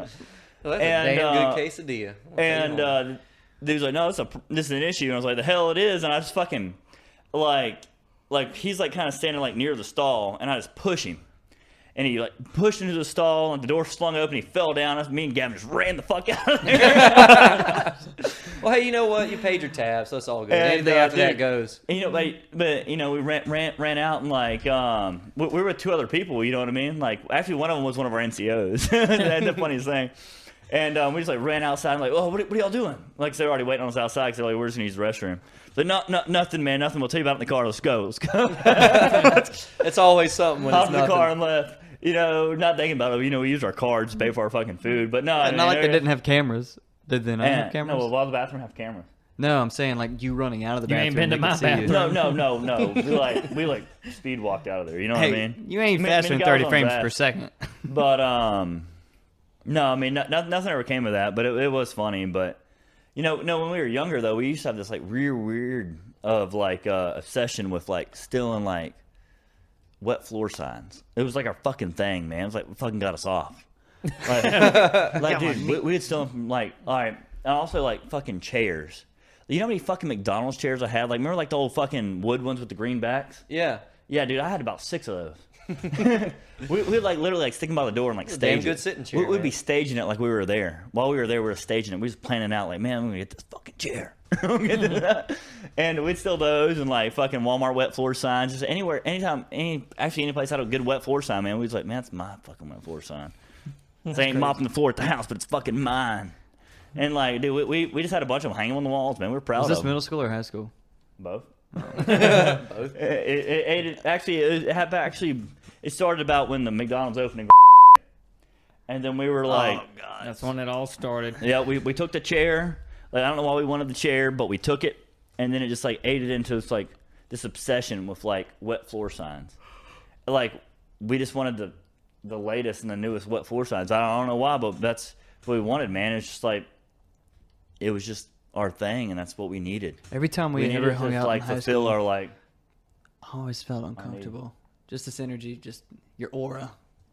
Well, that's And, a damn good quesadilla. And dude's like, no, this is an issue. And I was like, the hell it is. And I just fucking like he's like kind of standing like near the stall, and I just push him. And he like pushed into the stall, and the door slung open. He fell down. Me and Gavin just ran the fuck out of there. Well, hey, you know what? You paid your tab, so it's all good. And, Anything after that dude, goes. And, you know, but you know, we ran out, and like we were with 2 other people. You know what I mean? Like, actually, one of them was one of our NCOs. That's the funniest thing. And we just like ran outside, and like, oh, what are y'all doing? Like, they're already waiting on us outside because they're like, we're just gonna use the restroom. Like, no, nothing, man, nothing. We'll tell you about it in the car. Let's go. It's always something when Hopped it's in the nothing. car and left. You know, not thinking about it. You know, we used our cards to pay for our fucking food, but no, Not like they didn't have cameras. Did they not have cameras? No, well, why does the bathroom have cameras? No, I'm saying like you running out of the You bathroom. ain't been to they my could see you. bathroom. No. We like speed walked out of there. You know what I Hey, mean? you ain't Me- faster me than and guys 30 on frames fast. per second. But no, I mean nothing ever came of that. But it was funny. But you know, no, when we were younger though, we used to have this like weird of like obsession with like stealing like wet floor signs. It was like our fucking thing, man. It was like it fucking got us off. Like dude, we would steal them from like all right. And also like fucking chairs. You know how many fucking McDonald's chairs I had? Like remember like the old fucking wood ones with the green backs? Yeah. Yeah, dude, I had about 6 of those. We'd like literally like stick them by the door and like Damn stage good it. sitting chair, We'd be man. staging it like we were there. While we were there, we were staging it. We was planning out like, man, I'm gonna get this fucking chair. And we'd steal those and like fucking Walmart wet floor signs. Just anywhere, anytime, any place had a good wet floor sign, man. We was like, man, that's my fucking wet floor sign. This ain't mopping the floor at the house, but it's fucking mine. And like, dude, we just had a bunch of them hanging on the walls, man. We were proud Was of this them. middle school or high school? Both. Both. It started about when the McDonald's opening, and then we were like, Oh, God. That's when it all started. yeah, we took the chair. Like I don't know why we wanted the chair, but we took it, and then it just like ate it into this obsession with like wet floor signs. Like we just wanted the latest and the newest wet floor signs. I don't know why, but that's what we wanted, man. It's just like it was just our thing, and that's what we needed. Every time we needed ever to hung out like in high fulfill school, our like. I always felt uncomfortable. Just this energy, just your aura.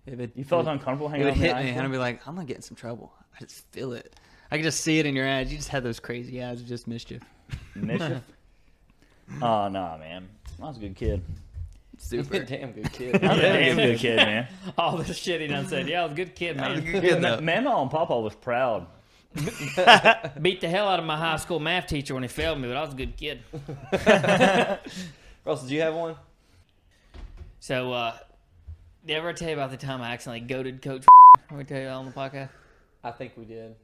You felt uncomfortable It hanging would out in hit high me, school? and I'd be like, I'm gonna get in some trouble. I just feel it. I could just see it in your eyes. You just had those crazy eyes of just mischief. Mischief? Oh, nah, man. I was a good kid. Super. Damn good kid. I was a damn good kid, man. All the shit he done said. Yeah, I was a good kid, man. Mama and Papa was proud. Beat the hell out of my high school math teacher when he failed me, but I was a good kid. Russell, do you have one? So, did I ever tell you about the time I accidentally goaded Coach? Did we tell you that on the podcast? I think we did.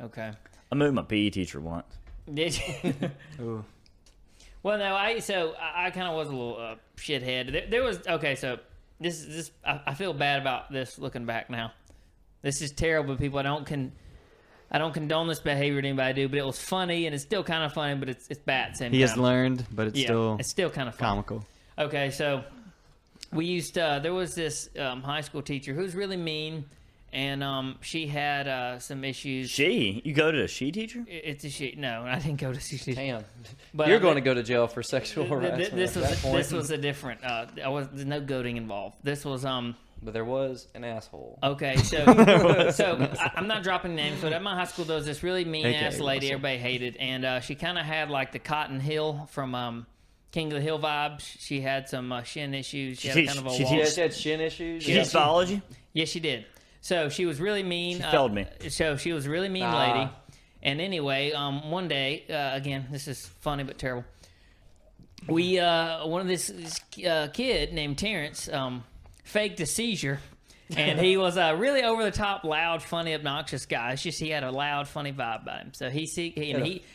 Okay. I moved my PE teacher once. Did you? Ooh. Well, no. I kind of was a little shithead. There was okay. So this I feel bad about this looking back now. This is terrible, people. I don't condone this behavior that anybody do, but it was funny, and it's still kind of funny, but it's bad at the same He time. has learned, but it's still kind of funny. comical. Okay, so we used there was this high school teacher who's really mean, and she had some issues. You go to a she teacher? It's a she. No, I didn't go to she. Damn. But You're going to go to jail for sexual harassment. This was a different. There's no goading involved. This was But there was an asshole. Okay, so I'm not dropping names, but at my high school there was this really mean ass lady everybody hated, and she kind of had like the Cotton Hill from King of the Hill vibes. She had some shin issues. She had kind of a She had shin issues. She teach biology? Yes, she did. So she was really mean. She failed me. So she was a really mean lady. And anyway, one day, again, this is funny but terrible. We one of this kid named Terrence faked a seizure, and he was a really over the top, loud, funny, obnoxious guy. It's just he had a loud, funny vibe about him. So he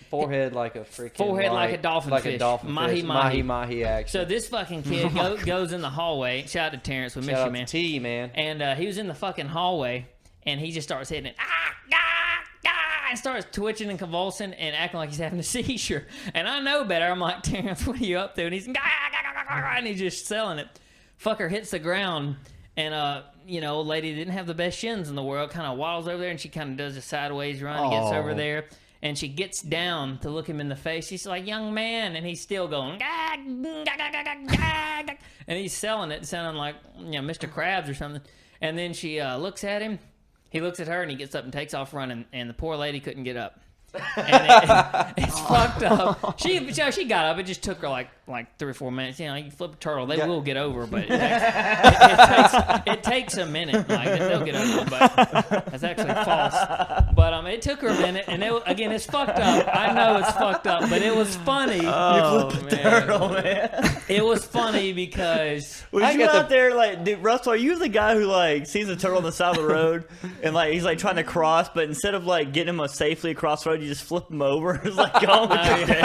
forehead like a freaking like a dolphin like fish. a dolphin fish. Mahi action. So this fucking kid goes in the hallway. Shout out to Terrence, we miss you, man. T, man. And he was in the fucking hallway, and he just starts hitting it. And starts twitching and convulsing and acting like he's having a seizure. And I know better. I'm like, Terrence, what are you up to? And he's and he's just selling it. Fucker hits the ground, and old lady didn't have the best shins in the world. Kind of waddles over there, and she kind of does a sideways run and gets over there. And she gets down to look him in the face. She's like, "Young man," and he's still going, and he's selling it, sounding like Mr. Krabs or something. And then she looks at him. He looks at her, and he gets up and takes off running. And the poor lady couldn't get up. And it's fucked up. She got up. It just took her like 3 or 4 minutes. You flip a turtle, they will get over, but it takes a minute. Like they'll get over, but that's actually false. But it took her a minute, and again, it's fucked up. I know it's fucked up, but it was funny. Oh man. Turtle, man. It was funny because was you out there like, dude, Russell? Are you the guy who like sees a turtle on the side of the road and like he's like trying to cross, but instead of like getting him safely across the road, you just flip him over? It's like, go with your day.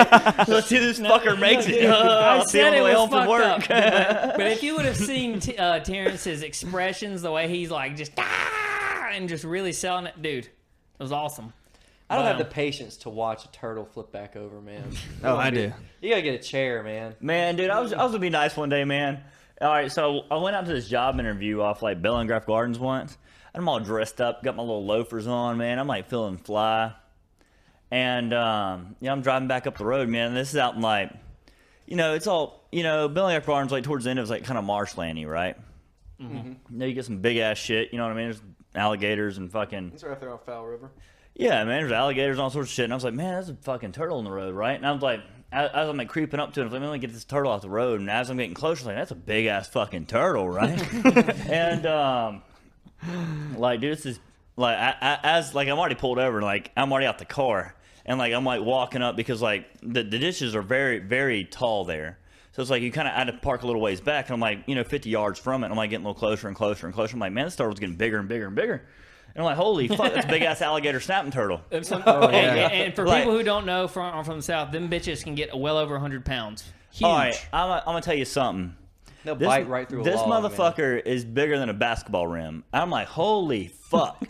Let's see this fucker makes it. I said it was fucked work. Up. But if you would have seen Terrence's expressions, the way he's like just and just really selling it, dude, it was awesome. I don't have the patience to watch a turtle flip back over, man. I do. You gotta get a chair, man. Man, dude, I was gonna be nice one day, man. All right, so I went out to this job interview off like Bell and Graff Gardens once. I'm all dressed up, got my little loafers on, man. I'm like feeling fly. And, I'm driving back up the road, man. This is out in, like, it's all, Billy Farms, like, towards the end, it was, like, kind of marshlandy, right? Mm-hmm. You get some big-ass shit, you know what I mean? There's alligators and fucking... It's right there on Foul River. Yeah, man, there's alligators and all sorts of shit. And I was like, man, there's a fucking turtle on the road, right? And I was like, as I'm, like, creeping up to it, I was like, let me get this turtle off the road. And as I'm getting closer, I was like, that's a big-ass fucking turtle, right? And, like, dude, this is... Like, I'm already pulled over, and, like, I'm already out the car, and, like, I'm, like, walking up because, like, the dishes are very, very tall there. So it's like you kind of had to park a little ways back, and I'm, like, 50 yards from it, and I'm, like, getting a little closer and closer and closer. I'm like, man, this turtle's getting bigger and bigger and bigger. And I'm like, holy fuck, that's a big-ass alligator snapping turtle. And for people who don't know from the South, them bitches can get well over 100 pounds. Huge. All right, I'm going to tell you something. They'll bite right through a log, This motherfucker is bigger than a basketball rim. I'm like, holy fuck.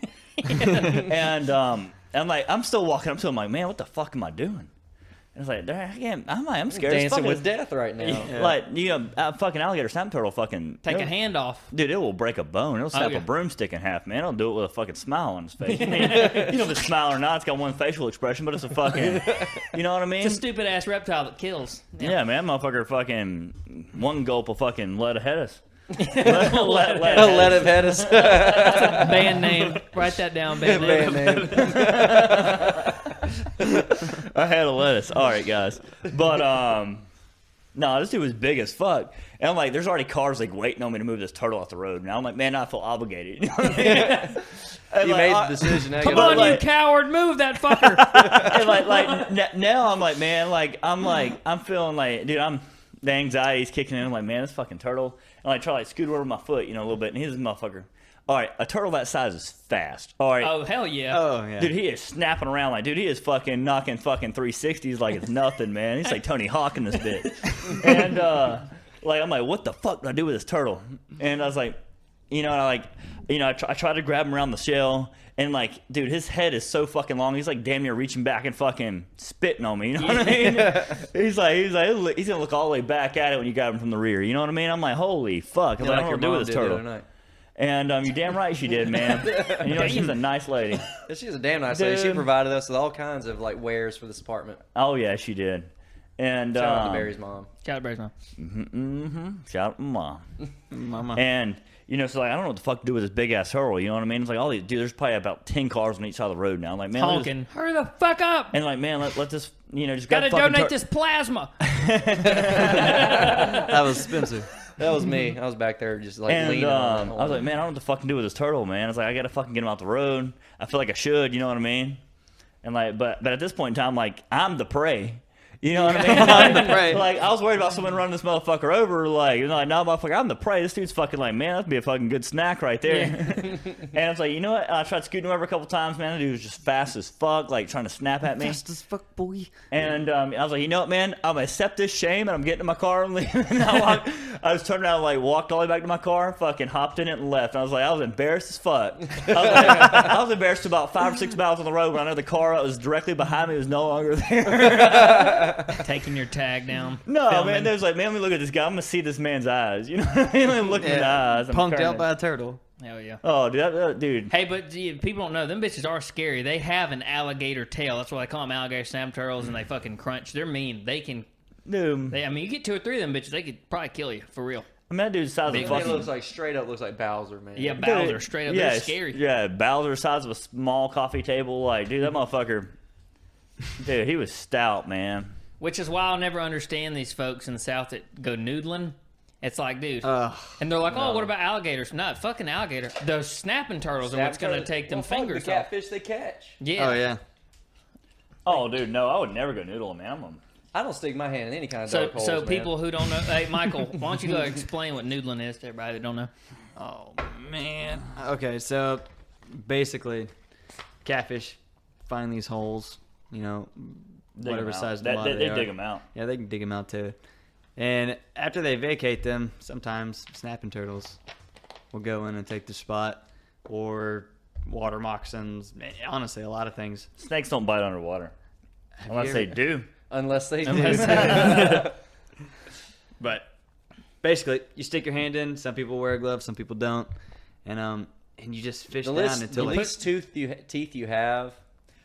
And I'm like, I'm still walking up to him like, man, what the fuck am I doing? And it's like, I'm scared. Dancing with death right now. Yeah. Like, a fucking alligator snap turtle fucking... Take a hand off. Dude, it will break a bone. It'll snap a broomstick in half, man. It'll do it with a fucking smile on his face. I mean, if it's a smile or not, it's got one facial expression, but it's a fucking... You know what I mean? It's a stupid-ass reptile that kills. Yeah, man, motherfucker fucking... One gulp of fucking lead ahead us. Let him head us. Band name. Write that down, band name. I had a lettuce. All right, guys. But, no, this dude was big as fuck. And I'm like, there's already cars, like, waiting on me to move this turtle off the road. Now I'm like, man, I feel obligated. You know what I mean? You made the decision. Come on, you coward. Move that fucker. And now I'm like, man, I'm feeling like, dude, the anxiety's kicking in. I'm like, man, this fucking turtle. And I try to, like, scoot over my foot, a little bit. And he's a motherfucker. All right, a turtle that size is fast. All right. Oh, hell yeah. Oh, yeah. Dude, he is snapping around like, dude, he is fucking knocking fucking 360s like it's nothing, man. He's like Tony Hawk in this bitch. And, like, I'm like, what the fuck do I do with this turtle? And I was like, you know, and I try to grab him around the shell, and like, dude, his head is so fucking long. He's like damn near reaching back and fucking spitting on me. You know what I mean? He's gonna look all the way back at it when you grab him from the rear. You know what I mean? I'm like, holy fuck! I'm like, I don't know what to do with this turtle. And you're damn right she did, man. And you know, she's a nice lady. She's a damn nice lady. She provided us with all kinds of like wares for this apartment. Oh yeah, she did. And shout out to Barry's mom. Shout out to Barry's mom. Shout out to mom. Mama. And you know, so like, I don't know what the fuck to do with this big ass turtle. You know what I mean? It's like, all these, dude, there's probably about 10 cars on each side of the road now. I'm like, man, Honking. Hurry the fuck up! and like, man, let this, you know, just Gotta grab donate this plasma. That was Spencer. That was me. I was back there just like And leaning on. I was like, man, I don't know what to fucking do with this turtle, man. It's like, I gotta fucking get him out the road. I feel like I should, you know what I mean? And like, but at this point in time, like, I'm the prey. You know what I mean? I'm the prey. Like, I was worried about someone running this motherfucker over. Like, you know, like, no, motherfucker, I'm the prey. This dude's fucking like, man, that'd be a fucking good snack right there. And I was like, you know what? I tried scooting him over a couple times, man. The dude was just fast as fuck, like trying to snap at me. Fast as fuck, boy. And I was like, you know what, man? I'm gonna accept this shame, and I'm getting in my car and leaving. And I was turning around, like, walked all the way back to my car, fucking hopped in it and left. And I was like, I was embarrassed as fuck. I was embarrassed about 5 or 6 miles on the road when I know the car that was directly behind me was no longer there. Taking your tag down. No, filming. man. There's like, man, let me look at this guy. I'm gonna see this man's eyes. You know what I mean? Let me look in the eyes. I'm Punked trying out to- by a turtle. Hell yeah. Oh, dude, dude. Hey, but people don't know, them bitches are scary. They have an alligator tail. That's why they call them alligator snap turtles, and they fucking crunch. They're mean. They can, Dude. I mean, you get 2 or 3 of them bitches, they could probably kill you, for real. I mean, that dude's size of a Big It fucking. looks like straight up looks like Bowser, man. Yeah, Dude, Bowser, straight up. yeah, They're scary. Yeah, Bowser size of a small coffee table. Like, dude, that motherfucker. Dude, he was stout, man. Which is why I'll never understand these folks in the South that go noodling. It's like, dude. Ugh. And they're like, oh, what about alligators? No, fucking alligator. Those snapping turtles are what's going to take them fingers the off. catfish they catch. Yeah. Oh, yeah. Oh, dude, no, I would never go noodling, man. I don't stick my hand in any kind of So, dark holes, so man. people who don't know, hey, Michael, why don't you go explain what noodling is to everybody that don't know? Oh, man. Okay, so basically, catfish find these holes, you know, Dig whatever 'em out. size They they are. dig them out. Yeah, they can dig them out too. And after they vacate them, sometimes snapping turtles will go in and take the spot, or water moccasins. Honestly, a lot of things. Snakes don't bite underwater. Have Unless you they ever- do. Unless they do. But basically, you stick your hand in. Some people wear gloves, some people don't, and you just fish The down least, until the it. least teeth you have,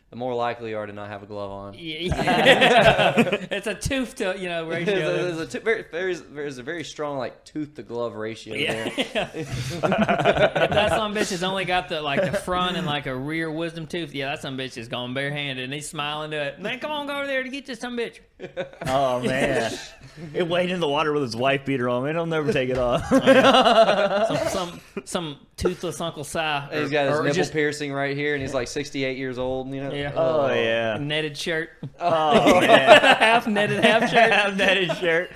the more likely you are to not have a glove on. Yeah. It's a tooth to, ratio. There's a very strong like tooth to glove ratio there. If that some bitch has only got the front and like a rear wisdom tooth, yeah, that some bitch is going barehanded and he's smiling to it. Man, come on, go over there to get you some bitch. Oh, man. It waded in the water with his wife beater on. Man, he'll never take it off. Some toothless Uncle Si. And he's got his or nipple just piercing right here, and he's like 68 years old. You know. Yeah. Oh, yeah. netted shirt, Oh, man. half netted, half shirt. Have netted shirt.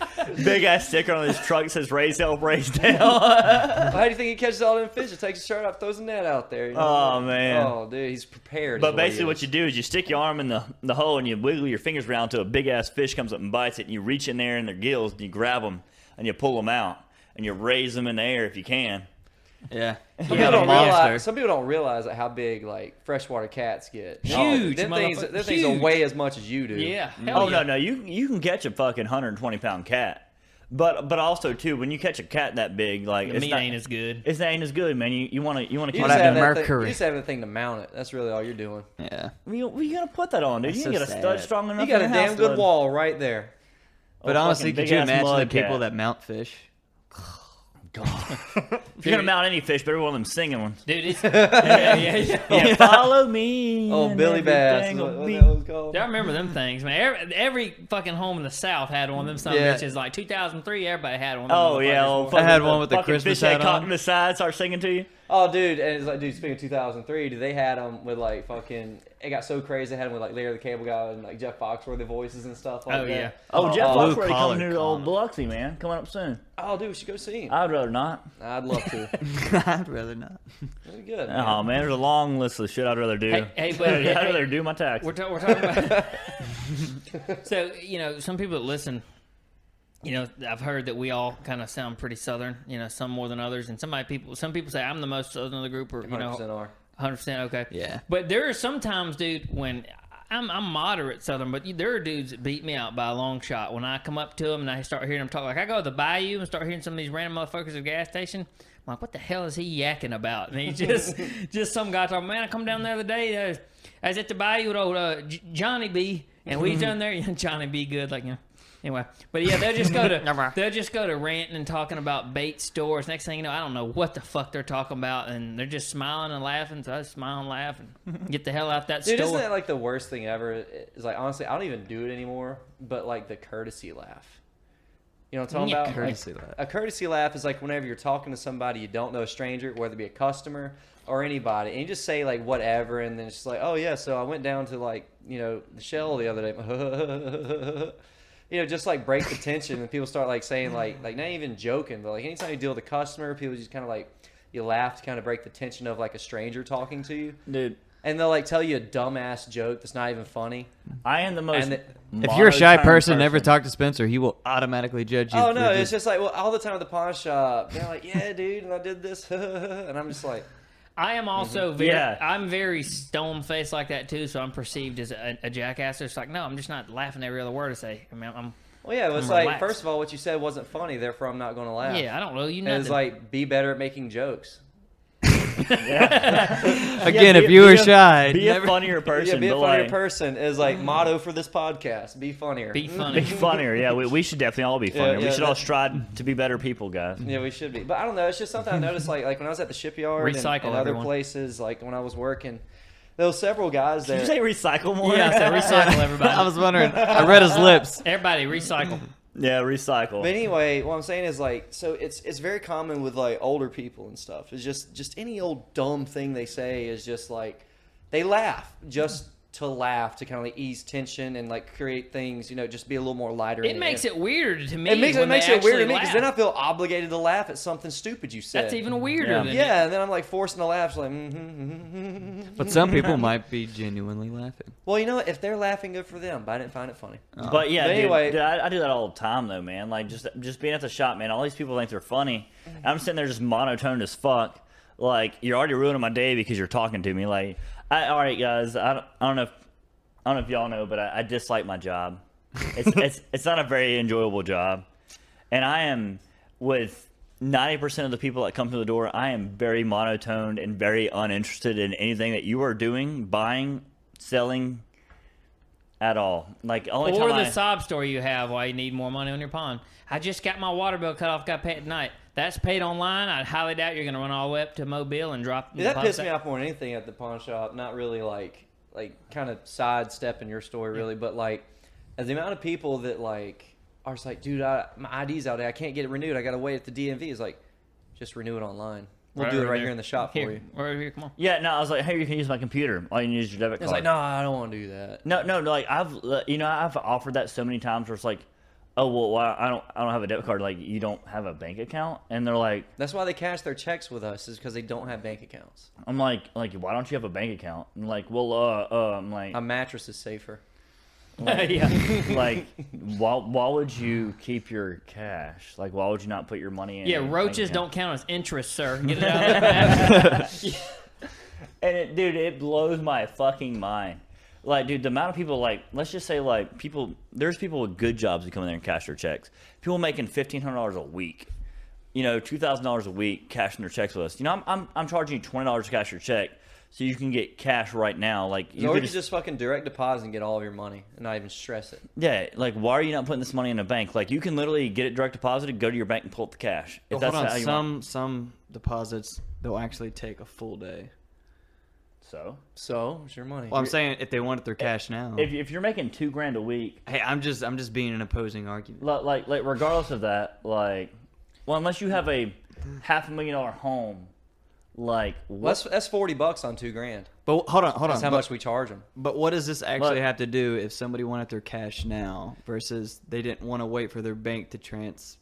Big ass sticker on his truck that says raise help, raise down. How do you think he catches all them fish? He takes his shirt off, throws a net out there. You know? Oh, man. Oh, dude, he's prepared. But basically, what you do is you stick your arm in the hole and you wiggle your fingers around till a big ass fish comes up and bites it. And you reach in there in their gills and you grab them and you pull them out and you raise them in the air if you can. Yeah, Some you people, got a don't monster. realize, some people don't realize how big like freshwater cats get. Huge, them things motherfucker. will Huge. weigh as much as you do. Yeah. Hell Oh yeah. no, you can catch a fucking 120-pound cat, but also too when you catch a cat that big, like The it's meat not, ain't as good. It ain't as good, man. You want to You catch just, happened have to that thing, Mercury? you just have that thing to mount it. That's really all you're doing. Yeah, you gotta put that on, dude. That's You ain't so got a stud sad. strong enough. You got a in your house damn to good let- wall right there. but Oh, honestly, fucking could you big-ass imagine the mud people cat. that mount fish? If you're gonna mount any fish, better one of them singing ones. Dude, it's yeah. Yeah, follow me. Oh, and Billy Bass. everything What will be- that was called. I remember them things, man. Every fucking home in the South had one of them. Some Yeah. bitches like 2003. Everybody had one. Of them Oh yeah, motherfuckers. old I fucking- had one with the fucking Christmas fish that hat caught on. in the side, start singing to you. Oh, dude, and it's like, dude, speaking of 2003, dude, they had them with like fucking. It got so crazy. They had them with like Larry the Cable Guy and like Jeff Foxworthy voices and stuff like Oh, that. yeah. Oh, Jeff Blue Foxworthy collar coming here to old comment. Biloxi, man. Coming up soon. Oh, dude, we should go see him. I'd rather not. I'd love to. I'd rather not. Really good. Oh man, there's a long list of shit I'd rather do. Hey, but I'd rather do my taxes. we're talking about. So some people that listen you know, I've heard that we all kind of sound pretty Southern, you know, some more than others. And some people say I'm the most Southern of the group, or, you know, 100% are. 100%. Okay. Yeah. But there are some times, dude, when I'm moderate Southern, but there are dudes that beat me out by a long shot. When I come up to them and I start hearing them talk, like I go to the bayou and start hearing some of these random motherfuckers at the gas station. I'm like, what the hell is he yakking about? And he's just some guy talking, man, I come down the other day. I was at the bayou with old Johnny B. And we done there. Johnny B. good, like, you know. Anyway, but yeah, they'll just go to ranting and talking about bait stores. Next thing you know, I don't know what the fuck they're talking about, and they're just smiling and laughing. So I smile and laugh and get the hell out that Dude, store. isn't that like the worst thing ever? Is like, honestly, I don't even do it anymore. But like the courtesy laugh. You know what I'm talking about? Courtesy Like, laugh. a courtesy laugh is like whenever you're talking to somebody you don't know, a stranger, whether it be a customer or anybody, and you just say like whatever, and then it's just like, oh yeah, so I went down to like, you know, the Shell the other day. You know, just like break the tension, and people start like saying like not even joking, but like anytime you deal with a customer, people just kind of like, you laugh to kind of break the tension of like a stranger talking to you, Dude, and they'll like tell you a dumbass joke that's not even funny. I am the most. If you're a shy monotone person, never talk to Spencer. He will automatically judge you. Oh for no, it's just like, well, all the time at the pawn shop, they're like, yeah, dude, and I did this, and I'm just like, I am also I'm very stone faced like that too, so I'm perceived as a jackass. It's like, no, I'm just not laughing every other word I say. I mean, well, yeah, it was I'm like, relaxed. first of all, what you said wasn't funny, therefore I'm not going to laugh. yeah, I don't know you And nothing. it's like, be better at making jokes. Again, if you were shy, be a funnier person. Yeah, be a but, funnier like, person is like motto for this podcast. Be funnier. be funny. Be funnier. Yeah, we should definitely all be funnier. yeah, we should all that- strive to be better people, guys. Yeah, we should be. But I don't know. It's just something I noticed, like when I was at the shipyard and Recycle, other everyone. places, like when I was working, there was several guys Did there. you say recycle more? Yeah, so recycle everybody. I was wondering. I read his lips. Everybody recycle. Yeah, recycle. But anyway, what I'm saying is like, so it's very common with like older people and stuff. It's just any old dumb thing they say is just like, they laugh just to laugh, to kind of like ease tension and like create things, you know, just be a little more lighter. It makes it weirder to me. It makes when it they weird to me actually because then I laugh. feel obligated to laugh at something stupid you said. That's even weirder Yeah. than Yeah, and then I'm like forcing to laugh, so like, mm-hmm. But some people might be genuinely laughing. Well, you know what? If they're laughing, good for them. But I didn't find it funny. But yeah, But dude, anyway- dude, I do that all the time though, man. Like just being at the shop, man. All these people think they're funny. I'm sitting there just monotone as fuck. Like you're already ruining my day because you're talking to me. Like, all right, guys. I don't know if y'all know, but I dislike my job. It's not a very enjoyable job, and I am with 90% of the people that come through the door. I am very monotoned and very uninterested in anything that you are doing, buying, selling, at all. Like only Or time the sob story you have why you need more money on your pond. I just got my water bill cut off, got paid tonight. That's paid online. I highly doubt you're going to run all the way up to Mobile and drop. Yeah, that deposit pissed me off more than anything at the pawn shop. Not really like kind of sidestepping your story really, but like as the amount of people that like are just like, dude, my ID's out there, I can't get it renewed. I got to wait at the DMV. Is like, just renew it online. We'll do it right here in the shop for you. Right here, come on. Yeah, no, I was like, hey, you can use my computer. All you need is your debit card. It's like, no, I don't want to do that. No, like I've offered that so many times where it's like, oh well, why I don't have a debit card. Like you don't have a bank account, and they're like, That's why they cash their checks with us, is because they don't have bank accounts. I'm like why don't you have a bank account? And like, well, I'm like, A mattress is safer. Yeah. like, why would you keep your cash? Like, why would you not put your money in? Yeah, a bank roaches account? don't count as interest, sir. Get it out of that. And dude, it blows my fucking mind. Like, dude, the amount of people, like, let's just say, like, there's people with good jobs that come in there and cash their checks. People making $1,500 a week, you know, $2,000 a week cashing their checks with us. You know, I'm charging you $20 to cash your check so you can get cash right now. Like, Or you could just fucking direct deposit and get all of your money and not even stress it. yeah, like, why are you not putting this money in a bank? Like, you can literally get it direct deposited, go to your bank and pull up the cash. If that's Hold how on, you want. some deposits they'll actually take a full day. So it's your money. Well, I'm saying if they want it their cash now. If you're making $2,000 a week, Hey, I'm just being an opposing argument. like regardless of that, like, well, unless you have a $500,000 home, like, Well, that's $40 on $2,000. But hold on. That's how much we charge them. But what does this actually Look. have to do if somebody wanted their cash now versus they didn't want to wait for their bank to transfer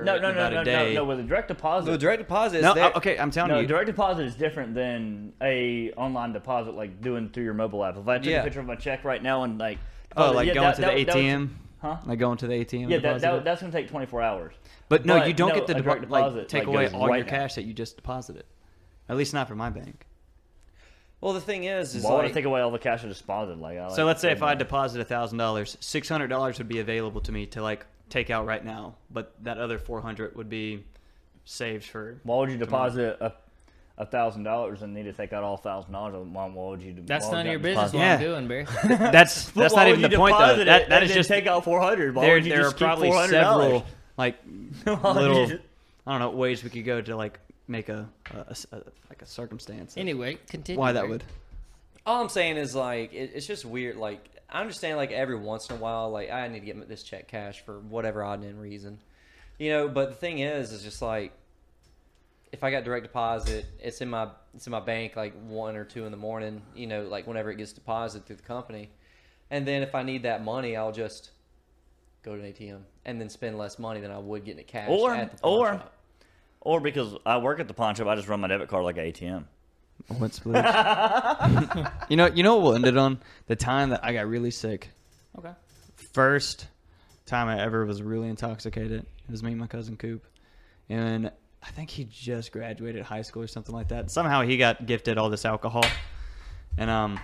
about a day? no. With a direct deposit, The direct deposit is No, there. okay, I'm telling no, you. direct deposit is different than a online deposit, like doing through your mobile app. If I took Yeah. a picture of my check right now and like, Oh, like yeah, going to the ATM? Huh? Like going to the ATM. Yeah, and deposit it? that's gonna take 24 hours. But no, you don't get the a direct deposit, take like, away goes all right your now. cash that you just deposited. At least not for my bank. Well, the thing is Why would I like take away all the cash I deposited? So let's say if I deposit $1,000, $600 would be available to me to like take out right now, but that other $400 would be saved for. Why would you deposit $1,000 and need to take out all $1,000? Why would you? That's why would none of you your business deposit- what Yeah. I'm doing, Barry. That's But why not would even you the point though. deposit it That and is then just take out $400. Why there. would you There are just keep probably $400? several like Why would you little just- I don't know ways we could go to like make a like a circumstance. of Anyway, continue. why that Barry. would. all I'm saying is like it's just weird. Like I understand like every once in a while, like I need to get this check cash for whatever odd and end reason, you know. But the thing is just like if I got direct deposit, it's in my bank like 1 or 2 in the morning, you know, like whenever it gets deposited through the company, and then if I need that money, I'll just go to an ATM and then spend less money than I would getting it cash at the pawn shop. Or because I work at the pawn shop, I just run my debit card like an ATM. What splooge? you know what we'll end it on? The time that I got really sick. Okay. First time I ever was really intoxicated. It was me and my cousin Coop. And I think he just graduated high school or something like that. Somehow he got gifted all this alcohol. And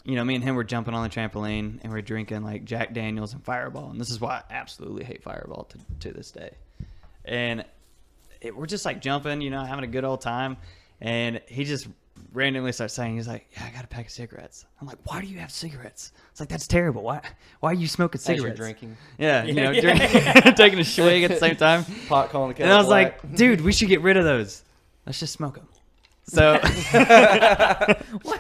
you know, me and him were jumping on the trampoline and we're drinking like Jack Daniels and Fireball. And this is why I absolutely hate Fireball to this day. And we're just like jumping, you know, having a good old time. And he just randomly starts saying, he's like, yeah, I got a pack of cigarettes. I'm like, why do you have cigarettes? It's like, that's terrible. Why are you smoking As you're cigarettes? drinking, Yeah, you know, taking a swig at the same time. pot calling the kettle And I was black. like, dude, we should get rid of those. Let's just smoke them. So,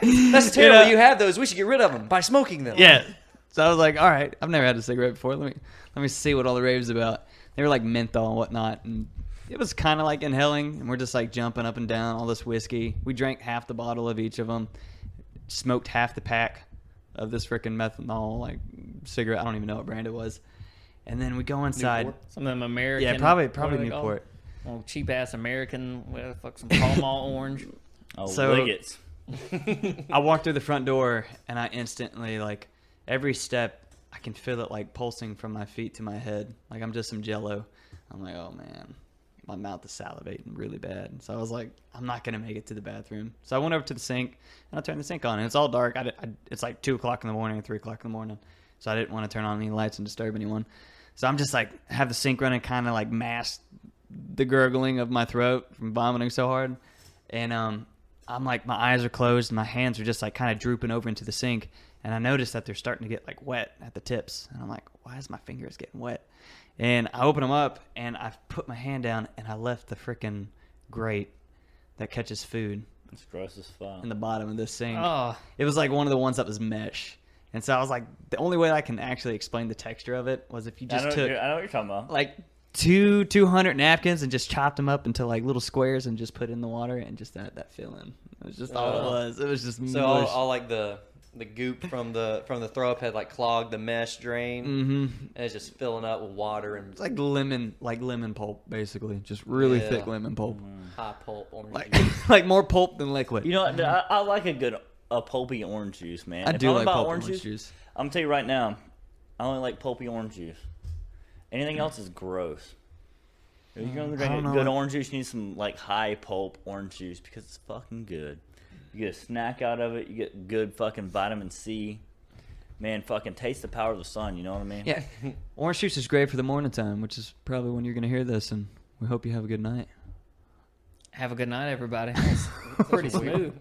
that's terrible. You have those. We should get rid of them by smoking them. yeah. So I was like, all right, I've never had a cigarette before. Let me see what all the rave's about. They were like menthol and whatnot, and it was kind of like inhaling. And we're just like jumping up and down all this whiskey. We drank half the bottle of each of them, smoked half the pack of this freaking methanol like cigarette. I don't even know what brand it was. And then we go inside. Newport? Some of them American. Yeah, probably what are they called? Newport. Well, cheap ass American. What the fuck? Some Pall Mall orange. Oh, So- Liggets. I walked through the front door and I instantly, like, every step I can feel it like pulsing from my feet to my head. Like I'm just some jello. I'm like, oh man, my mouth is salivating really bad. So I was like, I'm not going to make it to the bathroom. So I went over to the sink and I turned the sink on and it's all dark. It's like 2 o'clock in the morning or 3 o'clock in the morning. So I didn't want to turn on any lights and disturb anyone. So I'm just like, have the sink running, kind of like mask the gurgling of my throat from vomiting so hard. And I'm like, my eyes are closed and my hands are just like kind of drooping over into the sink. And I noticed that they're starting to get like wet at the tips. And I'm like, why is my fingers getting wet? And I open them up and I put my hand down and I left the freaking grate that catches food It's gross as fuck. in the bottom of this sink. Oh, It was like one of the ones that was mesh. And so I was like, the only way I can actually explain the texture of it was if you I just know, took I know what you're talking about. like 200 napkins and just chopped them up into like little squares and just put in the water and just that filling. It was just all it was. It was just So mush. all like the goop from the throw up had like clogged the mesh drain, Mm-hmm. and it's just filling up with water and It's like lemon pulp, basically. Just really Yeah. thick lemon pulp. high pulp orange Like juice. like more pulp than liquid. You know what? I like a pulpy orange juice, man. I If do I'm like about pulp orange juice. I'm gonna tell you right now, I only like pulpy orange juice. Anything else is gross. If you're gonna drink don't a know good what- orange juice, you need some like high pulp orange juice because it's fucking good. You get a snack out of it. You get good fucking vitamin C. Man, fucking taste the power of the sun. You know what I mean? Yeah. Orange juice is great for the morning time, which is probably when you're going to hear this, and we hope you have a good night. have a good night, everybody. That's pretty smooth.